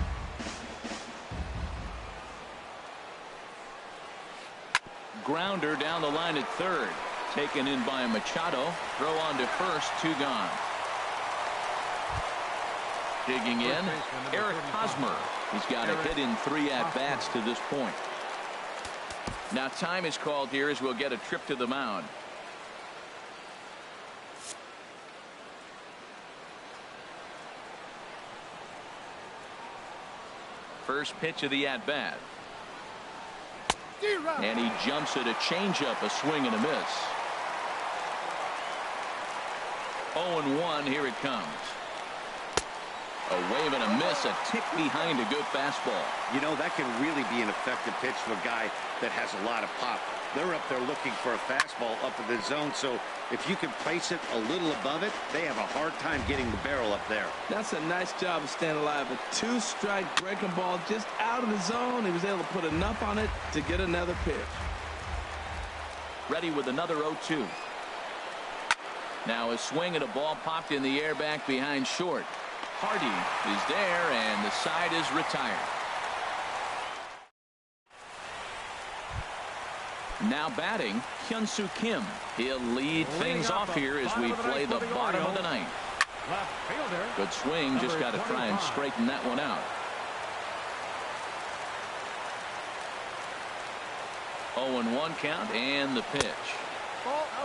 Grounder down the line at third, taken in by Machado. Throw on to first, 2 gone. Digging in, Eric Hosmer. He's got a hit in 3 at-bats to this point. Now time is called here as we'll get a trip to the mound. First pitch of the at-bat. And he jumps at a changeup, a swing and a miss. 0-1, here it comes. A wave and a miss, a tick behind a good fastball. You know, that can really be an effective pitch for a guy that has a lot of pop. They're up there looking for a fastball up in the zone, so if you can place it a little above it, they have a hard time getting the barrel up there. That's a nice job of staying alive. A 2-strike breaking ball just out of the zone. He was able to put enough on it to get another pitch. Ready with another 0-2. Now a swing and a ball popped in the air back behind short. Hardy is there, and the side is retired. Now batting, Hyun-Soo Kim. He'll lead things off here as we play the bottom of the 9th. Good swing, just got to try and straighten that one out. 0-1 count, and the pitch.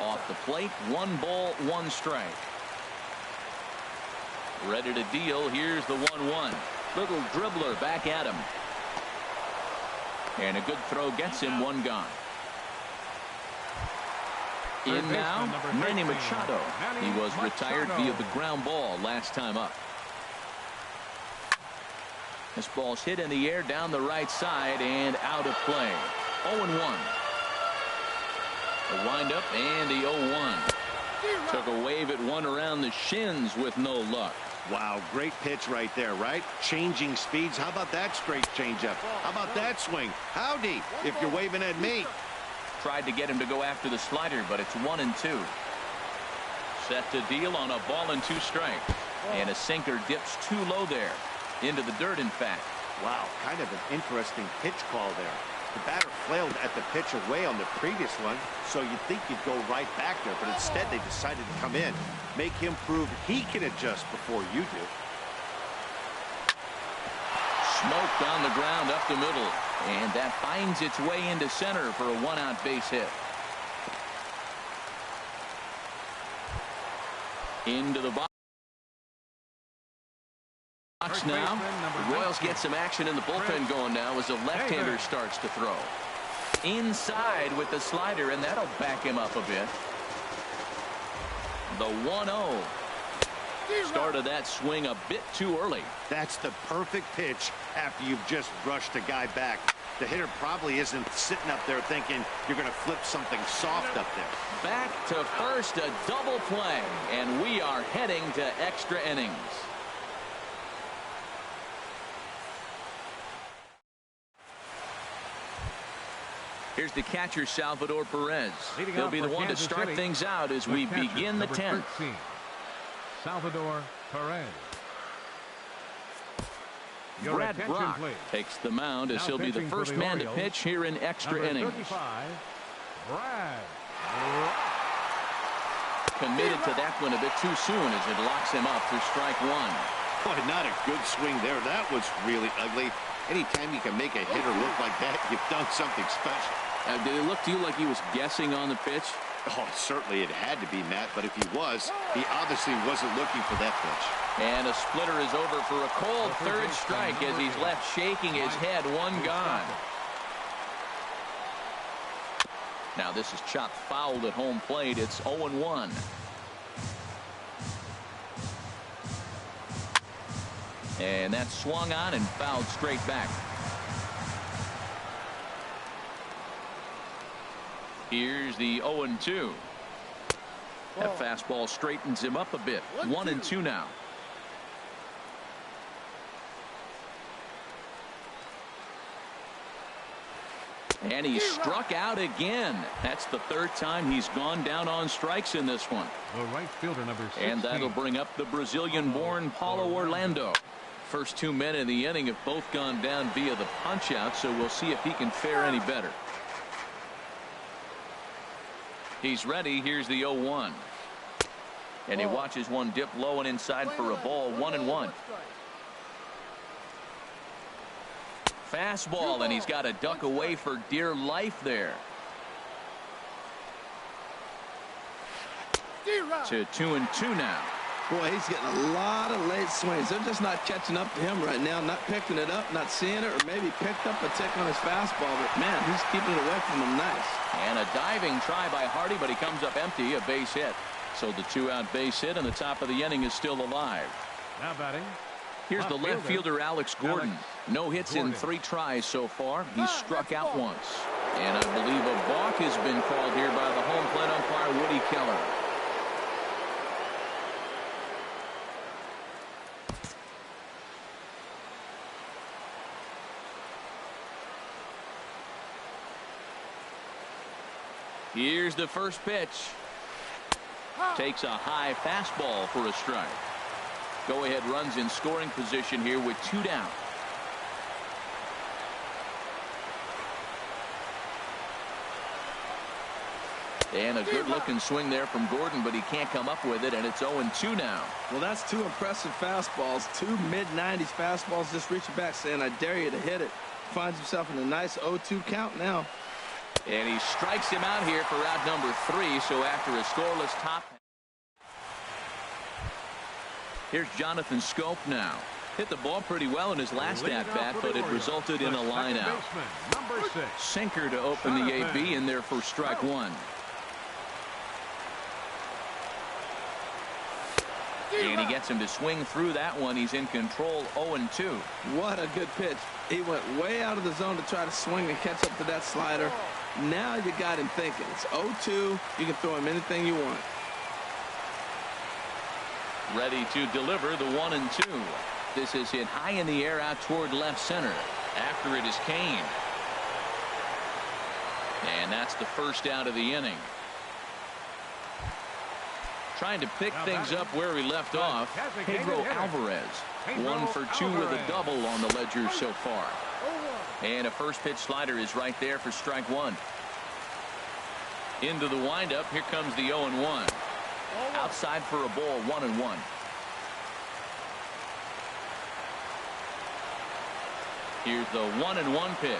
Off the plate, 1 ball, 1 strike. Ready to deal. Here's the 1-1. Little dribbler back at him. And a good throw gets him, 1 gone. In now, Manny Machado. He was retired via the ground ball last time up. This ball's hit in the air down the right side and out of play. 0-1. The windup and the 0-1. Took a wave at one around the shins with no luck. Wow, great pitch right there, right? Changing speeds. How about that straight changeup? How about that swing? Howdy, if you're waving at me. Tried to get him to go after the slider, but it's 1-2. Set to deal on a ball and 2 strikes. And a sinker dips too low there. Into the dirt, in fact. Wow, kind of an interesting pitch call there. The batter flailed at the pitch away on the previous one, so you'd think you'd go right back there, but instead they decided to come in. Make him prove he can adjust before you do. Smoked on the ground up the middle, and that finds its way into center for a 1-out base hit. Into the box now. The Royals get some action in the bullpen going now as the left-hander starts to throw. Inside with the slider, and that'll back him up a bit. The 1-0. Started that swing a bit too early. That's the perfect pitch after you've just brushed a guy back. The hitter probably isn't sitting up there thinking you're going to flip something soft up there. Back to first, a double play, and we are heading to extra innings. Here's the catcher, Salvador Perez. He'll be the one to start things out as we begin the 10th. Salvador Perez. Brad Brock takes the mound as he'll be the first man to pitch here in extra innings. Brad Committed to that one a bit too soon as it locks him up for strike one. Boy, not a good swing there. That was really ugly. Anytime you can make a hitter look like that, you've done something special. Did it look to you like he was guessing on the pitch? Oh, certainly it had to be, Matt, but if he was, he obviously wasn't looking for that pitch. And a splitter is over for a cold third strike as he's left shaking his head. One gone. Now this is chopped fouled at home plate. It's 0-1. And that's swung on and fouled straight back. Here's the 0-2. That fastball straightens him up a bit. 1-2 now. And he struck out again. That's the third time he's gone down on strikes in this one. The right fielder, number 16. And that'll bring up the Brazilian-born Paulo Orlando. First 2 men in the inning have both gone down via the punch-out, so we'll see if he can fare any better. He's ready. Here's the 0-1. And he watches one dip low and inside for a ball. 1-1. Fastball, and he's got to duck away for dear life there. To 2-2 now. Boy, he's getting a lot of late swings. They're just not catching up to him right now, not picking it up, not seeing it, or maybe picked up a tick on his fastball. But, man, he's keeping it away from him nice. And a diving try by Hardy, but he comes up empty, a base hit. So the 2-out base hit, and the top of the inning is still alive. Now batting. Here's the left fielder, Alex Gordon. No hits in 3 tries so far. He's struck out once. And I believe a balk has been called here by the home plate umpire, Woody Keller. Here's the first pitch. Takes a high fastball for a strike. Go-ahead runs in scoring position here with 2 down. And a good-looking swing there from Gordon, but he can't come up with it, and it's 0-2 now. Well, that's 2 impressive fastballs. 2 mid-90s fastballs just reaching back saying, I dare you to hit it. Finds himself in a nice 0-2 count now. And he strikes him out here for out number 3, so after a scoreless top. Here's Jonathan Schoop now. Hit the ball pretty well in his last at-bat, but it resulted in a line-out. Sinker to open the AB in there for strike 1. And he gets him to swing through that one. He's in control. 0-2. What a good pitch. He went way out of the zone to try to swing and catch up to that slider. Now you got him thinking. It's 0-2. You can throw him anything you want. Ready to deliver the 1-2. This is hit high in the air out toward left center. After it is Kane. And that's the first out of the inning. Trying to pick things up where he left off. Pedro Alvarez. 1 for 2 with a double on the ledger so far. And a first pitch slider is right there for strike 1. Into the windup. Here comes the 0-1. Outside for a ball. 1-1. Here's the 1-1 pitch.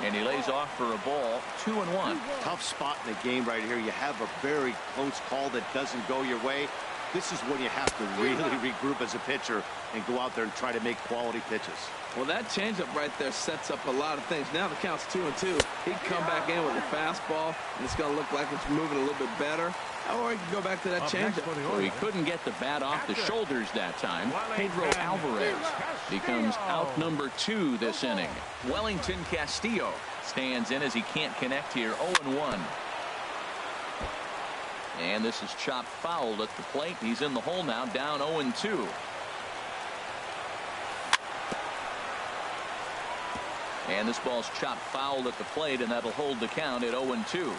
And he lays off for a ball. 2-1. Tough spot in the game right here. You have a very close call that doesn't go your way. This is when you have to really regroup as a pitcher and go out there and try to make quality pitches. Well, that changeup right there sets up a lot of things. Now the count's 2-2. He can come back in with a fastball, and it's going to look like it's moving a little bit better. Or he can go back to that changeup. Well, he couldn't get the bat off the shoulders that time. Pedro Alvarez becomes out number 2 this inning. Wellington Castillo stands in as he can't connect here. 0-1. And this is chopped foul at the plate. He's in the hole now, down 0-2. And this ball's chopped foul at the plate, and that'll hold the count at 0-2.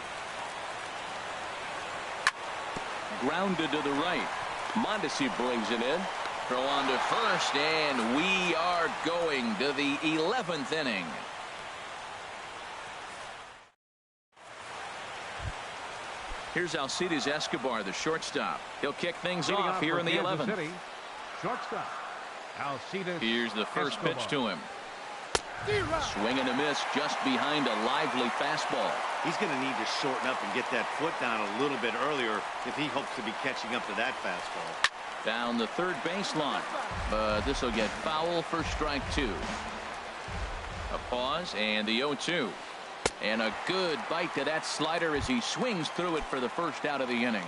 Grounded to the right. Mondesi brings it in. Throw on to first, and we are going to the 11th inning. Here's Alcides Escobar, the shortstop. He'll kick things off here in the 11th. Shortstop. Alcides. Here's the first Escobar. pitch to him. Swing and a miss just behind a lively fastball. He's going to need to shorten up and get that foot down a little bit earlier if he hopes to be catching up to that fastball. Down the third baseline, but this will get foul for strike 2. A pause and the 0-2. And a good bite to that slider as he swings through it for the first out of the inning.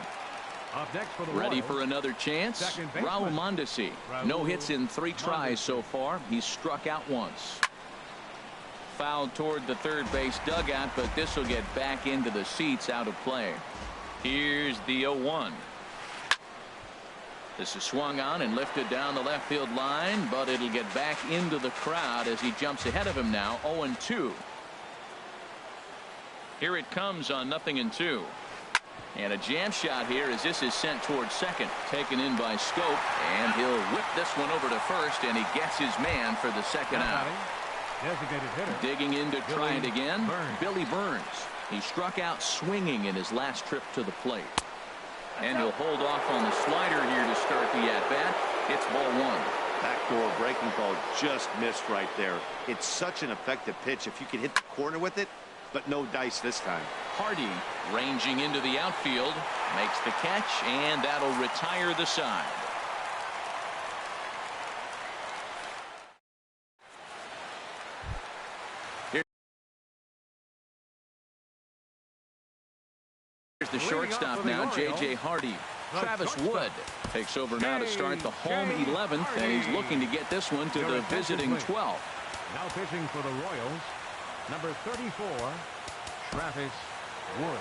Up next for the Ready Royals, for another chance? Raul Mondesi. No hits in 3 tries so far. He's struck out once. Fouled toward the third base dugout, but this will get back into the seats, out of play. Here's the 0-1. This is swung on and lifted down the left field line, but it'll get back into the crowd as he jumps ahead of him now. 0-2. Here it comes on 0-2. And a jam shot here as this is sent towards second. Taken in by Scope, and he'll whip this one over to first, and he gets his man for the second out. Designated hitter. Digging in to try it again. Billy Burns. He struck out swinging in his last trip to the plate. And he'll hold off on the slider here to start the at-bat. It's ball 1. Backdoor breaking ball just missed right there. It's such an effective pitch if you can hit the corner with it, but no dice this time. Hardy ranging into the outfield, makes the catch, and that'll retire the side. Here's the shortstop now, J.J. Hardy. Travis Wood takes over now to start the home 11th, and he's looking to get this one to the visiting 12th. Now pitching for the Royals, number 34, Travis Wood.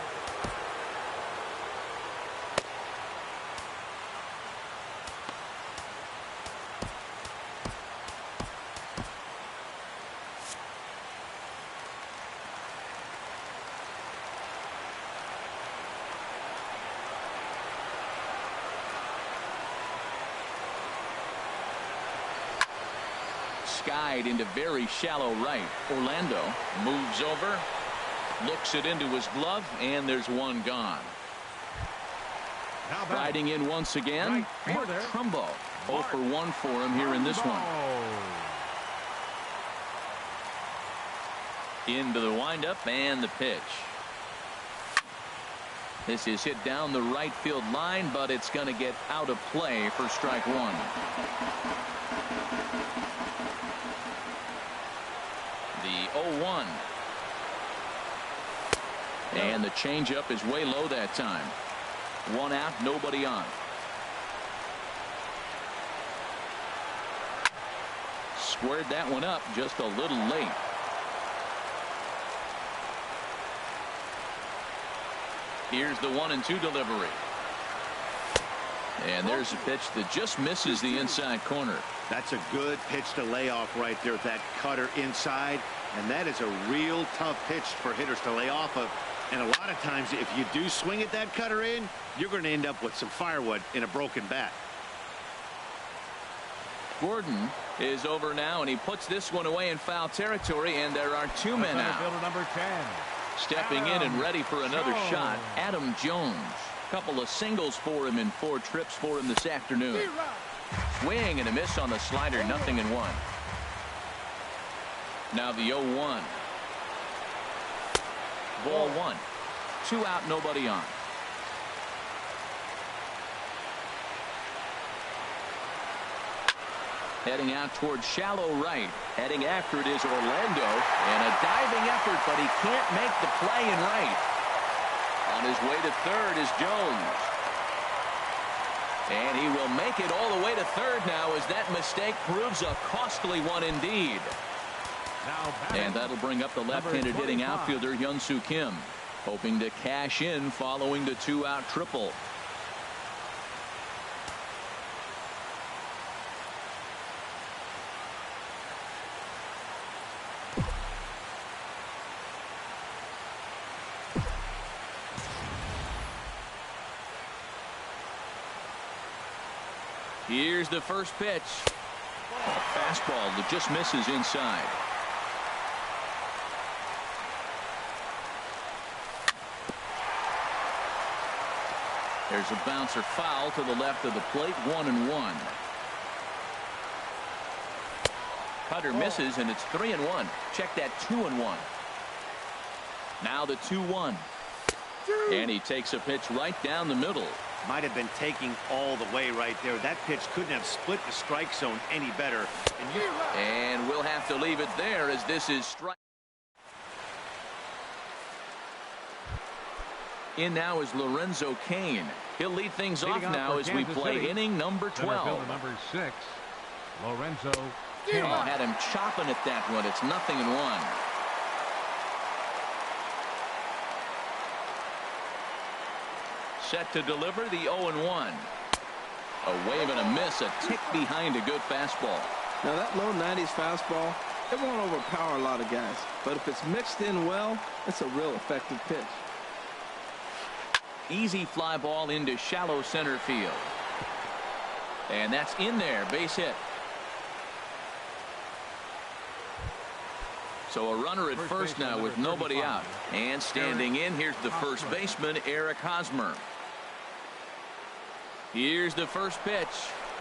Skied into very shallow right. Orlando moves over, looks it into his glove, and there's one gone. Riding in once again, Mark Trumbo. 0 for 1 for him here in this one. Into the windup and the pitch. This is hit down the right field line, but it's going to get out of play for strike 1. The 0-1. And the changeup is way low that time. 1 out, nobody on. Squared that one up just a little late. Here's the 1-2 delivery. And there's a pitch that just misses the inside corner. That's a good pitch to lay off right there, that cutter inside. And that is a real tough pitch for hitters to lay off of. And a lot of times, if you do swing at that cutter in, you're going to end up with some firewood in a broken bat. Gordon is over now, and he puts this one away in foul territory, and there are 2 men out. Number 10. Stepping in and ready for another shot, Adam Jones. Couple of singles for him in 4 trips for him this afternoon. Swing and a miss on the slider, 0-1. Now the 0-1. Ball 1. 2 out, nobody on. Heading out towards shallow right. Heading after it is Orlando. And a diving effort, but he can't make the play in right. On his way to third is Jones. And he will make it all the way to third now as that mistake proves a costly one indeed. And that'll bring up the left-handed hitting outfielder Hyun-Soo Kim, hoping to cash in following the 2-out triple. Here's the first pitch. A fastball that just misses inside. There's a bouncer foul to the left of the plate. 1-1. Cutter misses, and it's 3-1. Check that, 2-1. Now the 2-1. And he takes a pitch right down the middle. Might have been taking all the way right there. That pitch couldn't have split the strike zone any better. And we'll have to leave it there as this is strike. In now is Lorenzo Cain. He'll lead things off now as we play inning number 12. Number 6, Lorenzo Cain. Oh, had him chopping at that one. It's 0-1. Set to deliver the 0-1. A wave and a miss, a tick behind a good fastball. Now that low 90s fastball, it won't overpower a lot of guys, but if it's mixed in well, it's a real effective pitch. Easy fly ball into shallow center field. And that's in there, base hit. So a runner at first now with nobody out. And standing in, here's the first baseman, Eric Hosmer. Here's the first pitch.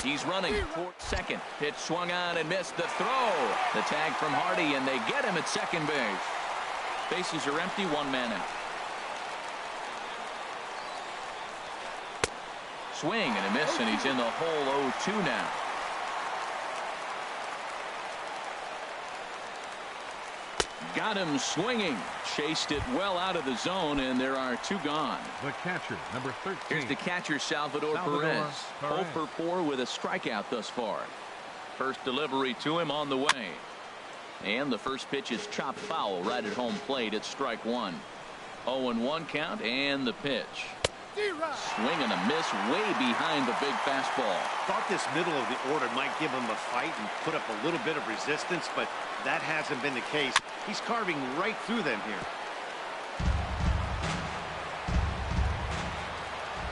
He's running for second. Pitch swung on and missed. The throw. The tag from Hardy, and they get him at second base. Bases are empty, 1 man out. Swing and a miss, and he's in the hole 0-2 now. Got him swinging. Chased it well out of the zone, and there are 2 gone. The catcher, number 13. Here's the catcher, Salvador Perez. 0 for 4 with a strikeout thus far. First delivery to him on the way. And the first pitch is chopped foul right at home plate. It's strike 1. 0-1 count, and the pitch. Swing and a miss way behind the big fastball. Thought this middle of the order might give him a fight and put up a little bit of resistance, but that hasn't been the case. He's carving right through them here.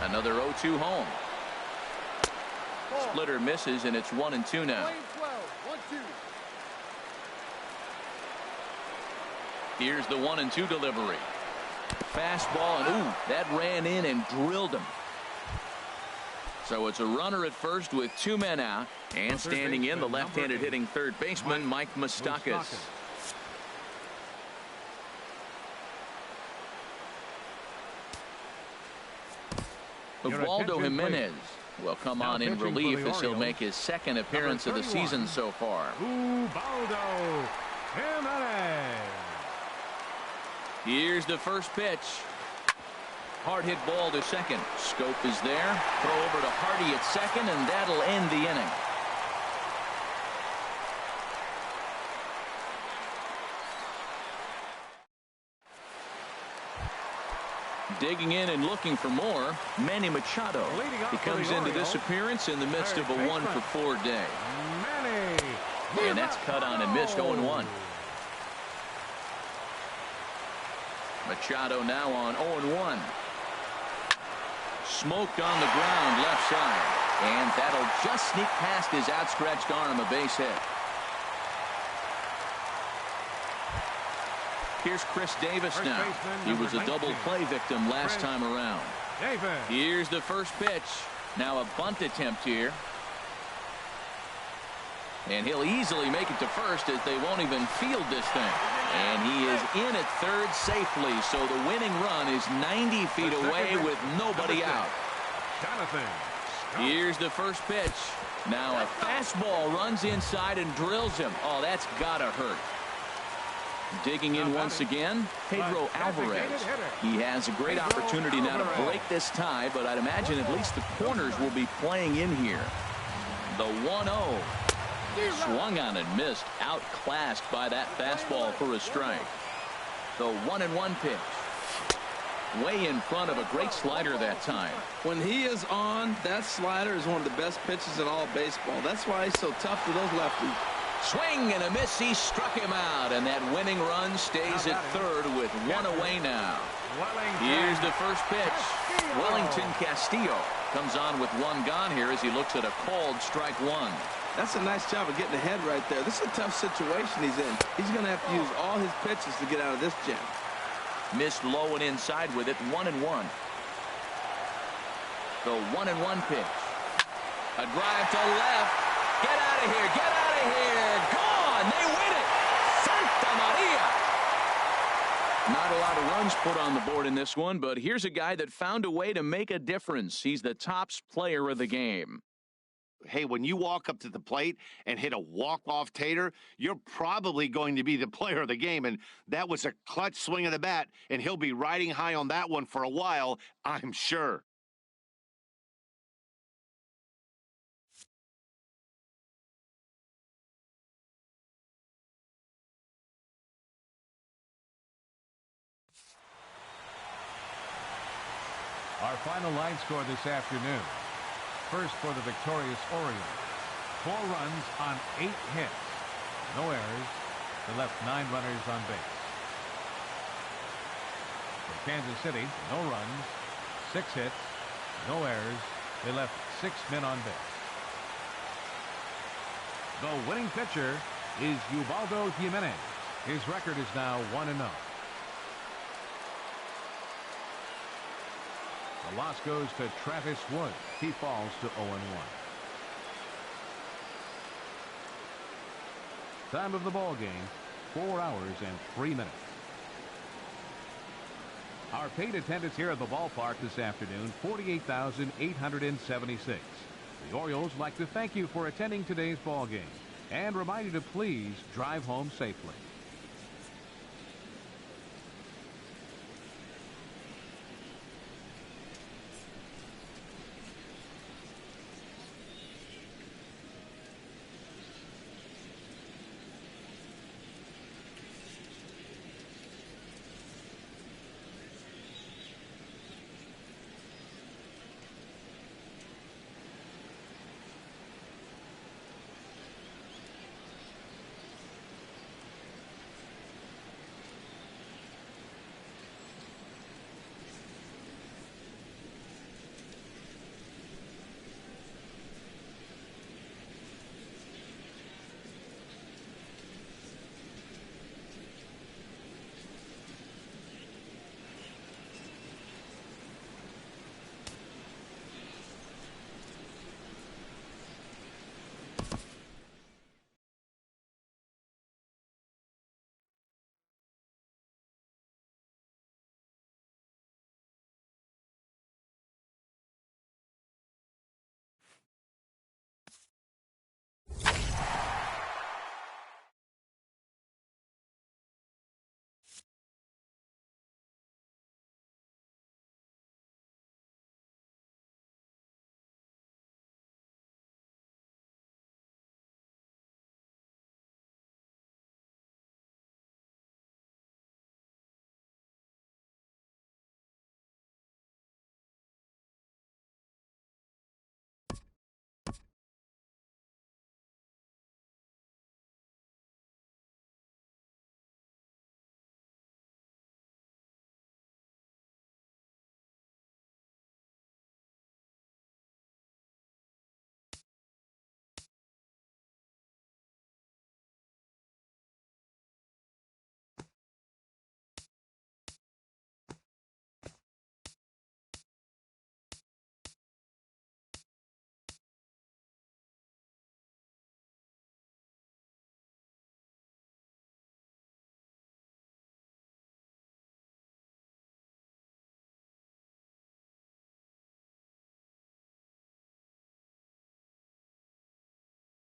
Another 0-2 home. Splitter misses, and it's 1-2 now. Here's the 1-2 delivery. Fastball, and ooh, that ran in and drilled him. So it's a runner at first with 2 men out, and standing in the left-handed hitting third baseman, Mike Moustakas. Ubaldo Jimenez will come on in relief as he'll make his second appearance of the season so far. Ubaldo Jimenez. Here's the first pitch. Hard hit ball to second. Scope is there. Throw over to Hardy at second, and that'll end the inning. Digging in and looking for more, Manny Machado. He comes into this appearance in the midst of a 1 for 4 day. And that's cut on and missed. 0-1. Machado now on 0-1. Smoked on the ground left side. And that'll just sneak past his outstretched arm, a base hit. Here's Chris Davis now. He was a double play victim last time around. Here's the first pitch. Now a bunt attempt here. And he'll easily make it to first as they won't even field this thing. And he is in at third safely, so the winning run is 90 feet away with nobody out. Here's the first pitch. Now a fastball runs inside and drills him. Oh, that's gotta hurt. Digging in once again, Pedro Alvarez. He has a great opportunity now to break this tie, but I'd imagine at least the corners will be playing in here. The 1-0. Swung on and missed. Outclassed by that fastball for a strike. The 1-1 pitch. Way in front of a great slider that time. When he is on, that slider is one of the best pitches in all baseball. That's why he's so tough to those lefties. Swing and a miss. He struck him out, and that winning run stays at third with one away now. Here's the first pitch. Wellington Castillo comes on with one gone here as he looks at a called strike one. That's a nice job of getting ahead right there. This is a tough situation he's in. He's going to have to use all his pitches to get out of this jam. Missed low and inside with it. 1-1. The 1-1 pitch. A drive to left. Get out of here. Get out of here. Gone. They win it. Santa Maria. Not a lot of runs put on the board in this one, but here's a guy that found a way to make a difference. He's the tops player of the game. Hey, when you walk up to the plate and hit a walk-off tater, you're probably going to be the player of the game. And that was a clutch swing of the bat, and he'll be riding high on that one for a while, I'm sure. Our final line score this afternoon. First for the victorious Orioles. 4 runs on 8 hits. No errors. They left 9 runners on base. For Kansas City, no runs, 6 hits, no errors. They left 6 men on base. The winning pitcher is Ubaldo Jimenez. His record is now 1-0. The loss goes to Travis Wood. He falls to 0-1. Time of the ball game, 4 hours and 3 minutes. Our paid attendance here at the ballpark this afternoon, 48,876. The Orioles like to thank you for attending today's ball game and remind you to please drive home safely.